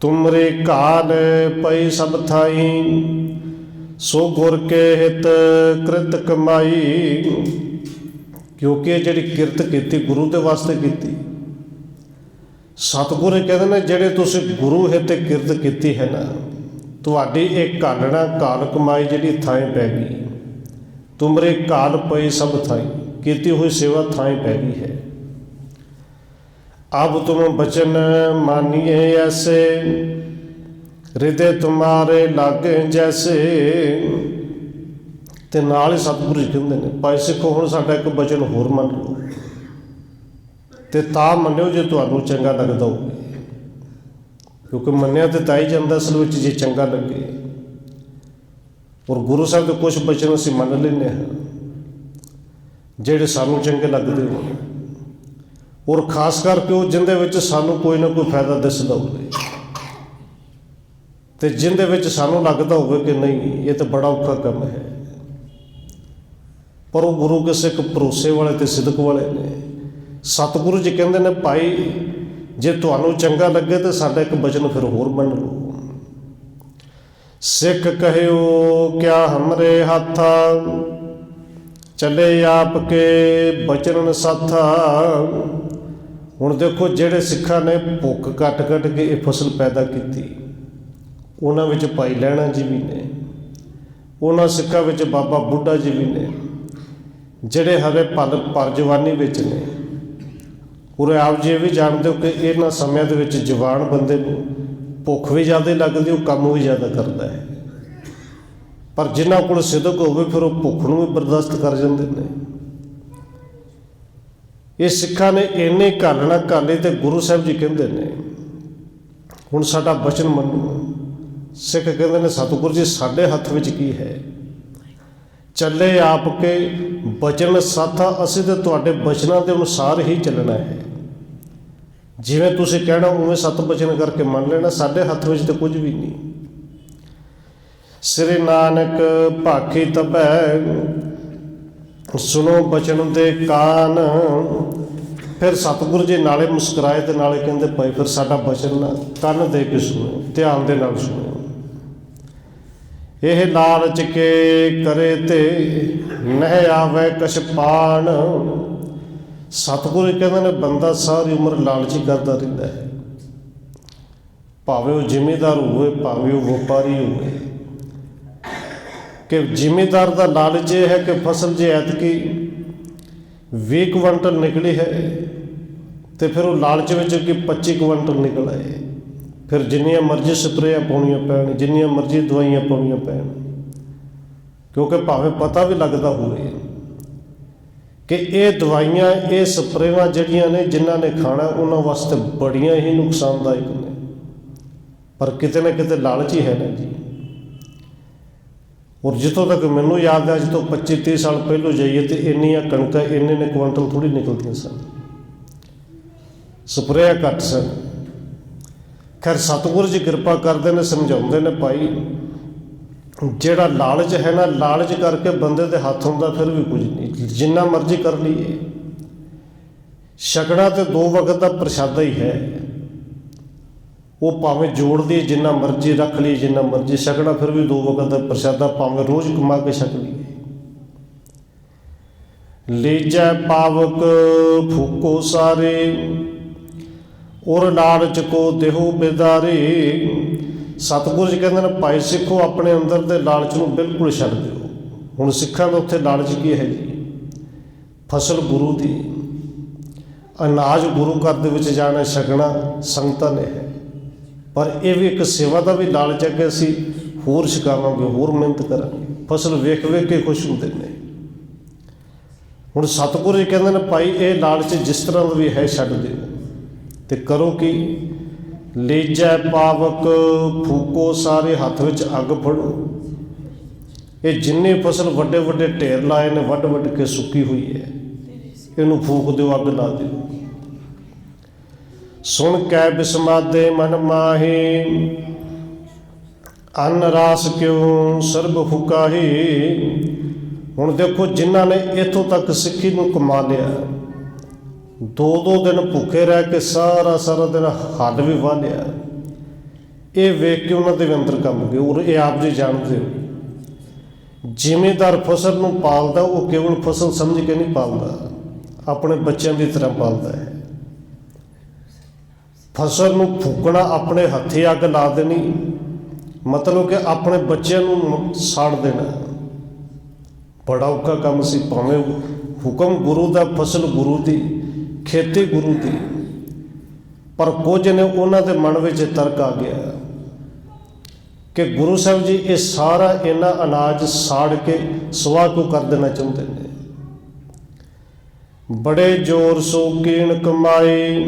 ਤੁਮਰੇ ਘਾਲ ਪਈ ਸਭ ਥਾਈ, ਸੋ ਗੁਰ ਕੇ ਹਿਤ ਕ੍ਰਿਤ ਕਮਾਈ। ਕਿਉਂਕਿ ਇਹ ਜਿਹੜੀ ਕਿਰਤ ਕੀਤੀ ਗੁਰੂ ਦੇ ਵਾਸਤੇ ਕੀਤੀ। ਸਤਿਗੁਰੂ ਕਹਿੰਦੇ ਨੇ ਜਿਹੜੇ ਤੁਸੀਂ ਗੁਰੂ ਹਿਤ ਕਿਰਤ ਕੀਤੀ ਹੈ ਨਾ, ਤੁਹਾਡੀ ਇਹ ਘਾਲਣਾ ਘਾਲ ਕਮਾਈ ਜਿਹੜੀ ਥਾਂ ਪੈ ਗਈ। ਤੁਮਰੇ ਘਾਲ ਪਈ ਸਭ ਥਾਈ, ਕੀਤੀ ਹੋਈ ਸੇਵਾ ਥਾਂ ਪੈ ਗਈ ਹੈ। ਅਬ ਤੁਮ ਬਚਨ ਮਾਨੀਏ ਐਸੇ, ਹਿਰਦੇ ਤੁਮਾਰੇ ਲਾਗੇ ਜੈਸੇ। ਤੇ ਨਾਲ ਹੀ ਸਤਿਗੁਰੂ ਜੀ ਕਹਿੰਦੇ ਨੇ, ਭਾਈ ਸਿੱਖੋ ਹੁਣ ਸਾਡਾ ਇੱਕ ਬਚਨ ਹੋਰ ਮੰਨ ਲਓ ਤੇ ਤਾਂ ਮੰਨਿਓ ਜੇ ਤੁਹਾਨੂੰ ਚੰਗਾ ਲੱਗਦਾ ਹੋਵੇ। ਕਿਉਂਕਿ ਮੰਨਿਆ ਤੇ ਤਾਂ ਹੀ ਜਾਂਦਾ ਅਸਲ ਵਿੱਚ ਜੇ ਚੰਗਾ ਲੱਗੇ। ਔਰ ਗੁਰੂ ਸਾਹਿਬ ਦੇ ਕੁਛ ਬਚਨ ਅਸੀਂ ਮੰਨ ਲੈਂਦੇ ਹਾਂ ਜਿਹੜੇ ਸਾਨੂੰ ਚੰਗੇ ਲੱਗਦੇ ਹੋਣ, ਔਰ ਖਾਸ ਕਰਕੇ ਉਹ ਜਿਹਦੇ ਵਿੱਚ ਸਾਨੂੰ ਕੋਈ ਨਾ ਕੋਈ ਫਾਇਦਾ ਦਿਸਦਾ ਹੋਵੇ ਤੇ ਜਿਹਦੇ ਵਿੱਚ ਸਾਨੂੰ ਲੱਗਦਾ ਹੋਵੇ ਕਿ ਨਹੀਂ ਇਹ ਤਾਂ ਬੜਾ ਔਖਾ ਕੰਮ ਹੈ, ਪਰ ਉਹ ਗੁਰੂ ਕਿਸੇ ਇੱਕ ਭਰੋਸੇ ਵਾਲੇ ਤੇ ਸਿਦਕ ਵਾਲੇ ਨੇ। ਸਤਿਗੁਰੂ ਜੀ ਕਹਿੰਦੇ ਨੇ, ਭਾਈ ਜੇ ਤੁਹਾਨੂੰ ਚੰਗਾ ਲੱਗੇ ਤਾਂ ਸਾਡਾ ਇੱਕ ਬਚਨ ਫਿਰ ਹੋਰ ਮੰਨ ਲਓ। ਸਿੱਖ ਕਹਿਓ ਕਿਆ ਹਮਰੇ ਹਾਥਾ, ਚੱਲੇ ਆਪ ਕੇ ਬਚਨ ਸਾਥਾ। ਹੁਣ ਦੇਖੋ ਜਿਹੜੇ ਸਿੱਖਾਂ ਨੇ ਭੁੱਖ ਕੱਟ ਕੱਟ ਕੇ ਇਹ ਫਸਲ ਪੈਦਾ ਕੀਤੀ, ਉਹਨਾਂ ਵਿੱਚ ਭਾਈ ਲਹਿਣਾ ਜੀ ਵੀ ਨੇ, ਉਹਨਾਂ ਸਿੱਖਾਂ ਵਿੱਚ ਬਾਬਾ ਬੁੱਢਾ ਜੀ ਵੀ ਨੇ, ਜਿਹੜੇ ਹਲੇ ਭਰ ਜਵਾਨੀ ਵਿੱਚ ਨੇ। ਔਰ ਆਪ ਜੀ ਇਹ ਵੀ ਜਾਣਦੇ ਹੋ ਕਿ ਇਹਨਾਂ ਸਮਿਆਂ ਦੇ ਵਿੱਚ ਜਵਾਨ ਬੰਦੇ ਨੂੰ ਭੁੱਖ ਵੀ ਜ਼ਿਆਦਾ ਲੱਗਦੀ, ਉਹ ਕੰਮ ਵੀ ਜ਼ਿਆਦਾ ਕਰਦਾ ਹੈ। ਪਰ ਜਿਨ੍ਹਾਂ ਕੋਲ ਸਿਦਕ ਹੋਵੇ ਫਿਰ ਉਹ ਭੁੱਖ ਨੂੰ ਵੀ ਬਰਦਾਸ਼ਤ ਕਰ ਜਾਂਦੇ ਨੇ। ਇਹ ਸਿੱਖਾਂ ਨੇ ਇੰਨੇ ਘਾਲਣਾ ਘਾਲੇ ਤੇ ਗੁਰੂ ਸਾਹਿਬ ਜੀ ਕਹਿੰਦੇ ਨੇ ਹੁਣ ਸਾਡਾ ਬਚਨ ਮੰਨੋ। ਸਿੱਖ ਕਹਿੰਦੇ ਨੇ, ਸਤਿਗੁਰੂ ਜੀ ਸਾਡੇ ਹੱਥ ਵਿੱਚ ਕੀ ਹੈ, ਚੱਲੇ ਆਪ ਕੇ ਬਚਨ ਸਾਥਾ। ਅਸੀਂ ਤਾਂ ਤੁਹਾਡੇ ਬਚਨਾਂ ਦੇ ਅਨੁਸਾਰ ਹੀ ਚੱਲਣਾ ਹੈ, ਜਿਵੇਂ ਤੁਸੀਂ ਕਹਿਣਾ ਉਵੇਂ ਸਤ ਬਚਨ ਕਰਕੇ ਮੰਨ ਲੈਣਾ। ਸਾਡੇ ਹੱਥ ਵਿੱਚ ਤਾਂ ਕੁਝ ਵੀ ਨਹੀਂ। ਸ੍ਰੀ ਨਾਨਕ ਭਾਖੀ ਤਪੈ, ਸੁਣੋ ਬਚਨ ਦੇ ਕਾਨ। ਫਿਰ ਸਤਿਗੁਰੂ ਜੀ ਨਾਲੇ ਮੁਸਕਰਾਏ ਤੇ ਨਾਲੇ ਕਹਿੰਦੇ, ਭਾਈ ਫਿਰ ਸਾਡਾ ਬਚਨ ਨਾ ਕੰਨ ਦੇ ਕੇ ਸੁਣੋ, ਧਿਆਨ ਦੇ ਨਾਲ ਸੁਣੋ। ਇਹ ਲਾਲਚ ਕੇ ਕਰੇ ਤੇ ਨਹਿ ਆਵੇ ਕਛ ਪਾਣ। ਸਤਿਗੁਰੂ ਕਹਿੰਦੇ ਨੇ ਬੰਦਾ ਸਾਰੀ ਉਮਰ ਲਾਲਚੀ ਕਰਦਾ ਰਹਿੰਦਾ ਹੈ, ਭਾਵੇਂ ਉਹ ਜ਼ਿਮੀਂਦਾਰ ਹੋਵੇ ਭਾਵੇਂ ਉਹ ਵਪਾਰੀ ਹੋਵੇ। ਕਿ ਜ਼ਿਮੀਂਦਾਰ ਦਾ ਲਾਲਚ ਇਹ ਹੈ ਕਿ ਫਸਲ ਜੇ ਐਤਕੀ 20 ਕੁਇੰਟਲ ਨਿਕਲੀ ਹੈ ਤੇ ਫਿਰ ਉਹ ਲਾਲਚ ਵਿੱਚ ਕਿ 25 ਕੁਇੰਟਲ ਨਿਕਲ ਆਏ, ਫਿਰ ਜਿੰਨੀਆਂ ਮਰਜ਼ੀ ਸਪਰੇਆਂ ਪਾਉਣੀਆਂ ਪੈਣ, ਜਿੰਨੀਆਂ ਮਰਜ਼ੀ ਦਵਾਈਆਂ ਪਾਉਣੀਆਂ ਪੈਣ। ਕਿਉਂਕਿ ਭਾਵੇਂ ਪਤਾ ਵੀ ਲੱਗਦਾ ਹੋਵੇ ਕਿ ਇਹ ਦਵਾਈਆਂ ਇਹ ਸਪਰੇਆਂ ਜਿਹੜੀਆਂ ਨੇ ਜਿਨ੍ਹਾਂ ਨੇ ਖਾਣਾ ਉਹਨਾਂ ਵਾਸਤੇ ਬੜੀਆਂ ਹੀ ਨੁਕਸਾਨਦਾਇਕ ਨੇ, ਪਰ ਕਿਤੇ ਨਾ ਕਿਤੇ ਲਾਲਚ ਹੀ ਹੈ ਨਾ ਜੀ। ਔਰ ਜਿੱਥੋਂ ਤੱਕ ਮੈਨੂੰ ਯਾਦ ਹੈ, ਅੱਜ ਤੋਂ 25-30 ਸਾਲ ਪਹਿਲੋਂ ਜਾਈਏ ਤੇ ਇੰਨੀਆਂ ਕਣਕਾਂ ਇੰਨੇ ਨੇ ਕੁਇੰਟਲ ਥੋੜ੍ਹੀ ਨਿਕਲਦੀਆਂ ਸਨ, ਸਪਰੇਆਂ ਘੱਟ ਸਨ। ਖੈਰ ਸਤਿਗੁਰੂ ਜੀ ਕਿਰਪਾ ਕਰਦੇ ਨੇ, ਸਮਝਾਉਂਦੇ ਨੇ, ਭਾਈ ਜਿਹੜਾ ਲਾਲਚ ਹੈ ਨਾ, ਲਾਲਚ ਕਰਕੇ ਬੰਦੇ ਦੇ ਹੱਥ ਹੁੰਦਾ ਫਿਰ ਵੀ ਕੁਝ ਨਹੀਂ, ਜਿੰਨਾ ਮਰਜ਼ੀ ਕਰ ਲਈਏ। ਛਕਣਾ ਤੇ 2 ਵਕਤ ਦਾ ਪ੍ਰਸ਼ਾਦਾ ਹੀ ਹੈ, ਉਹ ਭਾਵੇਂ ਜੋੜਦੀ ਜਿੰਨਾ ਮਰਜ਼ੀ ਰੱਖ ਲਈ, ਜਿੰਨਾ ਮਰਜ਼ੀ ਛਕਣਾ ਫਿਰ ਵੀ 2 ਵਕਤ ਦਾ ਪ੍ਰਸ਼ਾਦਾ, ਭਾਵੇਂ ਰੋਜ਼ ਕਮਾ ਕੇ ਛਕ ਲਈਏ। ਲੀਜੈ ਪਾਵਕ ਫੂਕੋ ਸਾਰੇ, ਔਰ ਲਾਲਚ ਕੋ ਦੇਹੋ ਬੇਦਾਰੇ। ਸਤਿਗੁਰੂ ਜੀ ਕਹਿੰਦੇ ਨੇ ਭਾਈ ਸਿੱਖੋ ਆਪਣੇ ਅੰਦਰ ਦੇ ਲਾਲਚ ਨੂੰ ਬਿਲਕੁਲ ਛੱਡ ਦਿਓ। ਹੁਣ ਸਿੱਖਾਂ ਦਾ ਉੱਥੇ ਲਾਲਚ ਕੀ ਹੈ ਜੀ? ਫਸਲ ਗੁਰੂ ਦੀ, ਅਨਾਜ ਗੁਰੂ ਘਰ ਦੇ ਵਿੱਚ ਜਾਣਾ ਛਕਣਾ ਸੰਗਤਾਂ ਨੇ ਹੈ, ਪਰ ਇਹ ਵੀ ਇੱਕ ਸੇਵਾ ਦਾ ਵੀ ਲਾਲਚ ਹੈ ਕਿ ਅਸੀਂ ਹੋਰ ਛਕਾਵਾਂਗੇ, ਹੋਰ ਮਿਹਨਤ ਕਰਾਂਗੇ। ਫਸਲ ਵੇਖ ਵੇਖ ਕੇ ਖੁਸ਼ ਹੁੰਦੇ ਨੇ। ਹੁਣ ਸਤਿਗੁਰੂ ਜੀ ਕਹਿੰਦੇ ਨੇ ਭਾਈ ਇਹ ਲਾਲਚ ਜਿਸ ਤਰ੍ਹਾਂ ਦਾ ਵੀ ਹੈ ਛੱਡ ਦਿਓ ਤੇ ਕਰੋ ਕੀ? ਲੀਜੈ ਪਾਵਕ ਫੂਕੋ ਸਾਰੇ, ਹੱਥ ਵਿੱਚ ਅੱਗ ਫੜੋ। ਇਹ ਜਿੰਨੀ ਫਸਲ ਵੱਡੇ ਵੱਡੇ ਢੇਰ ਲਾਏ ਨੇ ਵੱਢ ਵੱਢ ਕੇ ਸੁੱਕੀ ਹੋਈ ਹੈ, ਇਹਨੂੰ ਫੂਕ ਦਿਓ, ਅੱਗ ਲਾ ਦਿਓ। ਸੁਣ ਕੈ ਬਿਸਮਾਦੇ ਮਨ ਮਾਹੀ, ਅੰਨ ਰਾਸ ਕਿਉ ਸਰਬ ਫੁਕਾਹੀ। ਹੁਣ ਦੇਖੋ ਜਿਨ੍ਹਾਂ ਨੇ ਇੱਥੋਂ ਤੱਕ ਸਿੱਖੀ ਨੂੰ ਕਮਾ ਲਿਆ, 2-2 ਦਿਨ ਭੁੱਖੇ ਰਹਿ ਕੇ ਸਾਰਾ ਦਿਨ ਹੱਡ ਵੀ ਵਾਹ ਲਿਆ, ਇਹ ਵੇਖ ਕੇ ਉਹਨਾਂ ਦੇ ਵੀ ਅੰਦਰ ਕੰਮ ਗਏ। ਔਰ ਇਹ ਆਪ ਜੀ ਜਾਣਦੇ ਹੋ, ਜ਼ਿਮੀਂਦਾਰ ਫਸਲ ਨੂੰ ਪਾਲਦਾ, ਉਹ ਕੇਵਲ ਫਸਲ ਸਮਝ ਕੇ ਨਹੀਂ ਪਾਲਦਾ, ਆਪਣੇ ਬੱਚਿਆਂ ਦੀ ਤਰ੍ਹਾਂ ਪਾਲਦਾ ਹੈ। ਫਸਲ ਨੂੰ ਫੂਕਣਾ, ਆਪਣੇ ਹੱਥੀਂ ਅੱਗ ਲਾ ਦੇਣੀ, ਮਤਲਬ ਕਿ ਆਪਣੇ ਬੱਚਿਆਂ ਨੂੰ ਸਾੜ ਦੇਣਾ, ਬੜਾ ਔਖਾ ਕੰਮ ਸੀ। ਭਾਵੇਂ ਹੁਕਮ ਗੁਰੂ ਦਾ, ਫਸਲ ਗੁਰੂ ਦੀ, ਖੇਤੀ ਗੁਰੂ ਦੀ, ਪਰ ਕੁਝ ਨੇ ਉਹਨਾਂ ਦੇ ਮਨ ਵਿੱਚ ਤਰਕ ਆ ਗਿਆ ਕਿ ਗੁਰੂ ਸਾਹਿਬ ਜੀ ਇਹ ਸਾਰਾ ਇਹਨਾਂ ਅਨਾਜ ਸਾੜ ਕੇ ਸੁਆਹ ਕਿਉਂ ਕਰ ਦੇਣਾ ਚਾਹੁੰਦੇ ਨੇ। ਬੜੇ ਜ਼ੋਰ ਸੋ ਕੀਣ ਕਮਾਈ,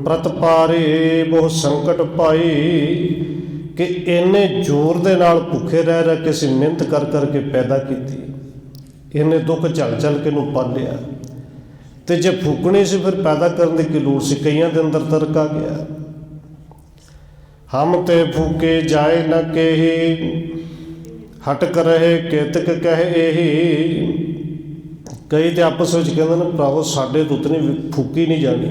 ਪ੍ਰਤ ਪਾਰੇ ਬਹੁ ਸੰਕਟ ਪਾਈ। ਕਿ ਇੰਨੇ ਜ਼ੋਰ ਦੇ ਨਾਲ ਭੁੱਖੇ ਰਹਿ ਰਹਿ ਕੇ ਅਸੀਂ ਮਿਹਨਤ ਕਰ ਕਰਕੇ ਪੈਦਾ ਕੀਤੀ, ਇਹਨੇ ਦੁੱਖ ਝੱਲ ਝੱਲ ਕੇ ਨੂੰ ਪਾਲਿਆ, ਤੇ ਜੇ ਫੂਕਣੀ ਸੀ ਫਿਰ ਪੈਦਾ ਕਰਨ ਦੀ ਕੀ ਲੋੜ ਸੀ? ਕਈਆਂ ਦੇ ਅੰਦਰ ਤਰਕ ਆ ਗਿਆ। ਹਮ ਤੇ ਫੂਕੇ ਜਾਏ ਨ ਕੇਹੀ, ਹਟਕ ਰਹੇ ਕੇਤਕ ਕਹਿ ਇਹੀ। ਕਈ ਤੇ ਆਪਸ ਵਿੱਚ ਕਹਿੰਦੇ ਨੇ ਭਰਾਵੋ ਸਾਡੇ ਤੋਂ ਨਹੀਂ ਫੂਕੀ ਨਹੀਂ ਜਾਣੀ,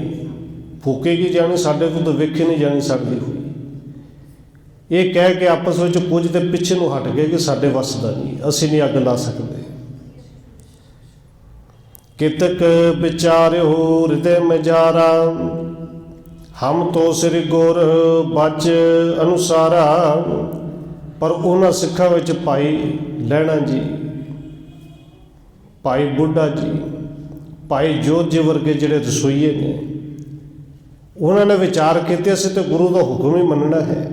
ਫੂਕੇਗੀ ਜਾਣੀ, ਸਾਡੇ ਤੋਂ ਤਾਂ ਵੇਖੀ ਨਹੀਂ ਜਾਣੀ ਸੜਦੀ ਹੋਈ। ਇਹ ਕਹਿ ਕੇ ਆਪਸ ਵਿੱਚ ਕੁਝ ਦੇ ਪਿੱਛੇ ਨੂੰ ਹਟ ਗਏ ਕਿ ਸਾਡੇ ਵੱਸ ਦਾ ਨਹੀਂ, ਅਸੀਂ ਨਹੀਂ ਅੱਗ ਲਾ ਸਕਦੇ। ਕਿਤਕ ਵਿਚਾਰਿਓ ਹਿਰਦੇ ਮਜਾਰਾ, ਹਮ ਤੋਂ ਸ੍ਰੀ ਗੁਰ ਬਚ ਅਨੁਸਾਰਾ। ਪਰ ਉਹਨਾਂ ਸਿੱਖਾਂ ਵਿੱਚ ਭਾਈ ਲਹਿਣਾ ਜੀ, ਭਾਈ ਬੁੱਢਾ ਜੀ, ਭਾਈ ਜੋਧ ਜੀ ਵਰਗੇ ਜਿਹੜੇ ਰਸੋਈਏ ਨੇ, ਉਹਨਾਂ ਨੇ ਵਿਚਾਰ ਕੀਤੇ ਅਸੀਂ ਤਾਂ ਗੁਰੂ ਦਾ ਹੁਕਮ ਹੀ ਮੰਨਣਾ ਹੈ।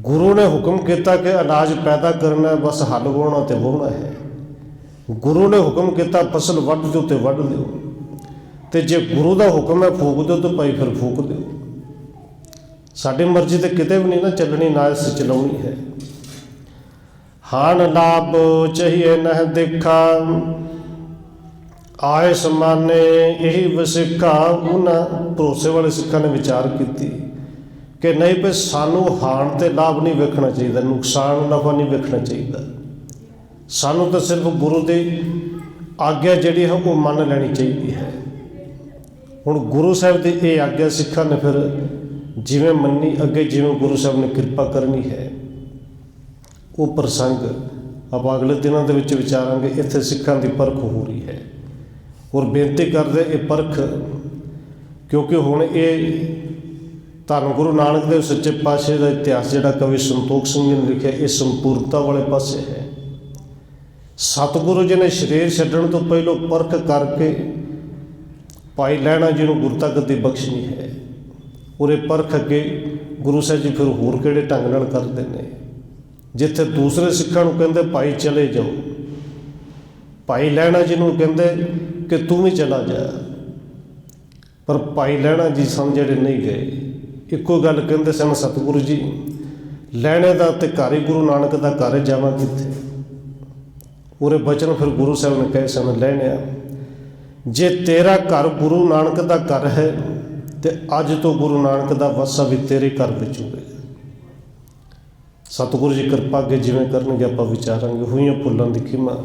ਗੁਰੂ ਨੇ ਹੁਕਮ ਕੀਤਾ ਕਿ ਅਨਾਜ ਪੈਦਾ ਕਰਨਾ, ਬਸ ਹੱਲ ਵਾਹੁਣਾ ਤੇ ਵਾਹੁਣਾ ਹੈ। ਗੁਰੂ ਨੇ ਹੁਕਮ ਕੀਤਾ ਫਸਲ ਵੱਢ ਦਿਓ ਤੇ ਵੱਢ ਦਿਓ, ਤੇ ਜੇ ਗੁਰੂ ਦਾ ਹੁਕਮ ਹੈ ਫੂਕ ਦਿਓ ਤੇ ਭਾਈ ਫਿਰ ਫੂਕ ਦਿਓ। ਸਾਡੀ ਮਰਜ਼ੀ ਤੇ ਕਿਤੇ ਵੀ ਨਹੀਂ ਨਾ ਚੱਲਣੀ, ਨਾ ਅਸੀਂ ਚਲਾਉਣੀ ਹੈ। ਹਾਨ ਲਾਭ ਚਾਹੀਏ ਨਹ ਦੇਖਾ, ਆਏ ਸਮਾਨੇ ਇਹੀ ਵਸਿੱਖਾ। ਉਹਨਾਂ ਭਰੋਸੇ ਵਾਲੇ ਸਿੱਖਾਂ ਨੇ ਵਿਚਾਰ ਕੀਤੀ ਕਿ ਨਹੀਂ ਭਈ ਸਾਨੂੰ ਹਾਨ ਤੇ ਲਾਭ ਨਹੀਂ ਵੇਖਣਾ ਚਾਹੀਦਾ, ਨੁਕਸਾਨ ਨਫਾ ਨਹੀਂ ਵੇਖਣਾ ਚਾਹੀਦਾ, ਸਾਨੂੰ ਤਾਂ ਸਿਰਫ ਗੁਰੂ ਦੀ ਆਗਿਆ ਜਿਹੜੀ ਹੈ ਉਹ ਮੰਨ ਲੈਣੀ ਚਾਹੀਦੀ ਹੈ। ਹੁਣ ਗੁਰੂ ਸਾਹਿਬ ਦੀ ਇਹ ਆਗਿਆ ਸਿੱਖਾਂ ਨੇ ਫਿਰ ਜਿਵੇਂ ਮੰਨੀ, ਅੱਗੇ ਜਿਵੇਂ ਗੁਰੂ ਸਾਹਿਬ ਨੇ ਕਿਰਪਾ ਕਰਨੀ ਹੈ ਉਹ ਪ੍ਰਸੰਗ ਆਪਾਂ ਅਗਲੇ ਦਿਨਾਂ ਦੇ ਵਿੱਚ ਵਿਚਾਰਾਂਗੇ। ਇੱਥੇ ਸਿੱਖਾਂ ਦੀ ਪਰਖ ਹੋ ਰਹੀ ਹੈ ਔਰ ਬੇਨਤੀ ਕਰਦੇ ਇਹ ਪਰਖ, ਕਿਉਂਕਿ ਹੁਣ ਇਹ ਧੰਨ ਗੁਰੂ ਨਾਨਕ ਦੇਵ ਸੱਚੇ ਪਾਤਸ਼ਾਹ ਦਾ ਇਤਿਹਾਸ ਜਿਹੜਾ ਕਵੀ ਸੰਤੋਖ ਸਿੰਘ ਜੀ ਨੇ ਲਿਖਿਆ, ਇਹ ਸੰਪੂਰਨਤਾ ਵਾਲੇ ਪਾਸੇ ਹੈ। ਸਤਿਗੁਰੂ ਜੀ ਨੇ ਸਰੀਰ ਛੱਡਣ ਤੋਂ ਪਹਿਲੋਂ ਪਰਖ ਕਰਕੇ ਭਾਈ ਲਹਿਣਾ ਜੀ ਨੂੰ ਗੁਰਤਾ ਗੱਦੀ ਬਖਸ਼ਣੀ ਹੈ। ਔਰ ਇਹ ਪਰਖ ਅੱਗੇ ਗੁਰੂ ਸਾਹਿਬ ਜੀ ਫਿਰ ਹੋਰ ਕਿਹੜੇ ਢੰਗ ਨਾਲ ਕਰਦੇ ਨੇ। ਜਿੱਥੇ ਦੂਸਰੇ ਸਿੱਖਾਂ ਨੂੰ ਕਹਿੰਦੇ ਭਾਈ ਚਲੇ ਜਾਓ, ਭਾਈ ਲਹਿਣਾ ਜੀ ਨੂੰ ਕਹਿੰਦੇ ਕਿ ਤੂੰ ਵੀ ਚਲਾ ਜਾ, ਪਰ ਭਾਈ ਲਹਿਣਾ ਜੀ ਸਨ ਜਿਹੜੇ ਨਹੀਂ ਗਏ। ਇੱਕੋ ਗੱਲ ਕਹਿੰਦੇ ਸਨ ਸਤਿਗੁਰੂ ਜੀ, ਲਹਿਣੇ ਦਾ ਤੇ ਘਰ ਹੀ ਗੁਰੂ ਨਾਨਕ ਦਾ ਘਰ, ਜਾਵਾਂ ਕਿੱਥੇ? ਉਹਦੇ ਬਚਨ ਫਿਰ ਗੁਰੂ ਸਾਹਿਬ ਨੇ ਕਹੇ ਸਨ, ਲਹਿਣਿਆ ਜੇ ਤੇਰਾ ਘਰ ਗੁਰੂ ਨਾਨਕ ਦਾ ਘਰ ਹੈ ਤੇ ਅੱਜ ਤੋਂ ਗੁਰੂ ਨਾਨਕ ਦਾ ਵਾਸਾ ਵੀ ਤੇਰੇ ਘਰ ਵਿੱਚ ਹੋਵੇਗਾ। ਸਤਿਗੁਰੂ ਜੀ ਕਿਰਪਾ ਅੱਗੇ ਜਿਵੇਂ ਕਰਨਗੇ ਆਪਾਂ ਵਿਚਾਰਾਂਗੇ। ਹੋਈਆਂ ਭੁੱਲਾਂ ਦੀ ਖਿਮਾ।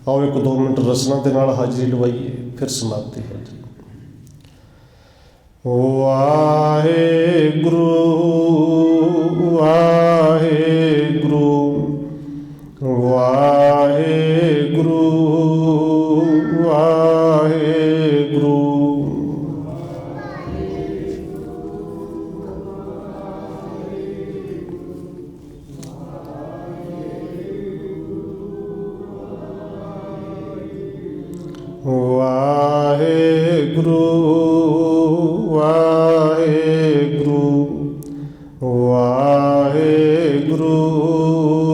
ਆਓ 1-2 ਮਿੰਟ ਰਸਨਾ ਦੇ ਨਾਲ ਹਾਜ਼ਰੀ ਲਵਾਈਏ, ਫਿਰ ਸਮਾਪਤੀ ਹੈ ਜੀ। ਵਾਹਿਗੁਰੂ ਵਾਹਿਗੁਰੂ ਵਾਹਿਗੁਰੂ ਵਾਹਿਗੁਰੂ। ਵਾਹਿਗੁਰੂ ਵਾਹਿਗੁਰੂ ਵਾਹਿਗੁਰੂ।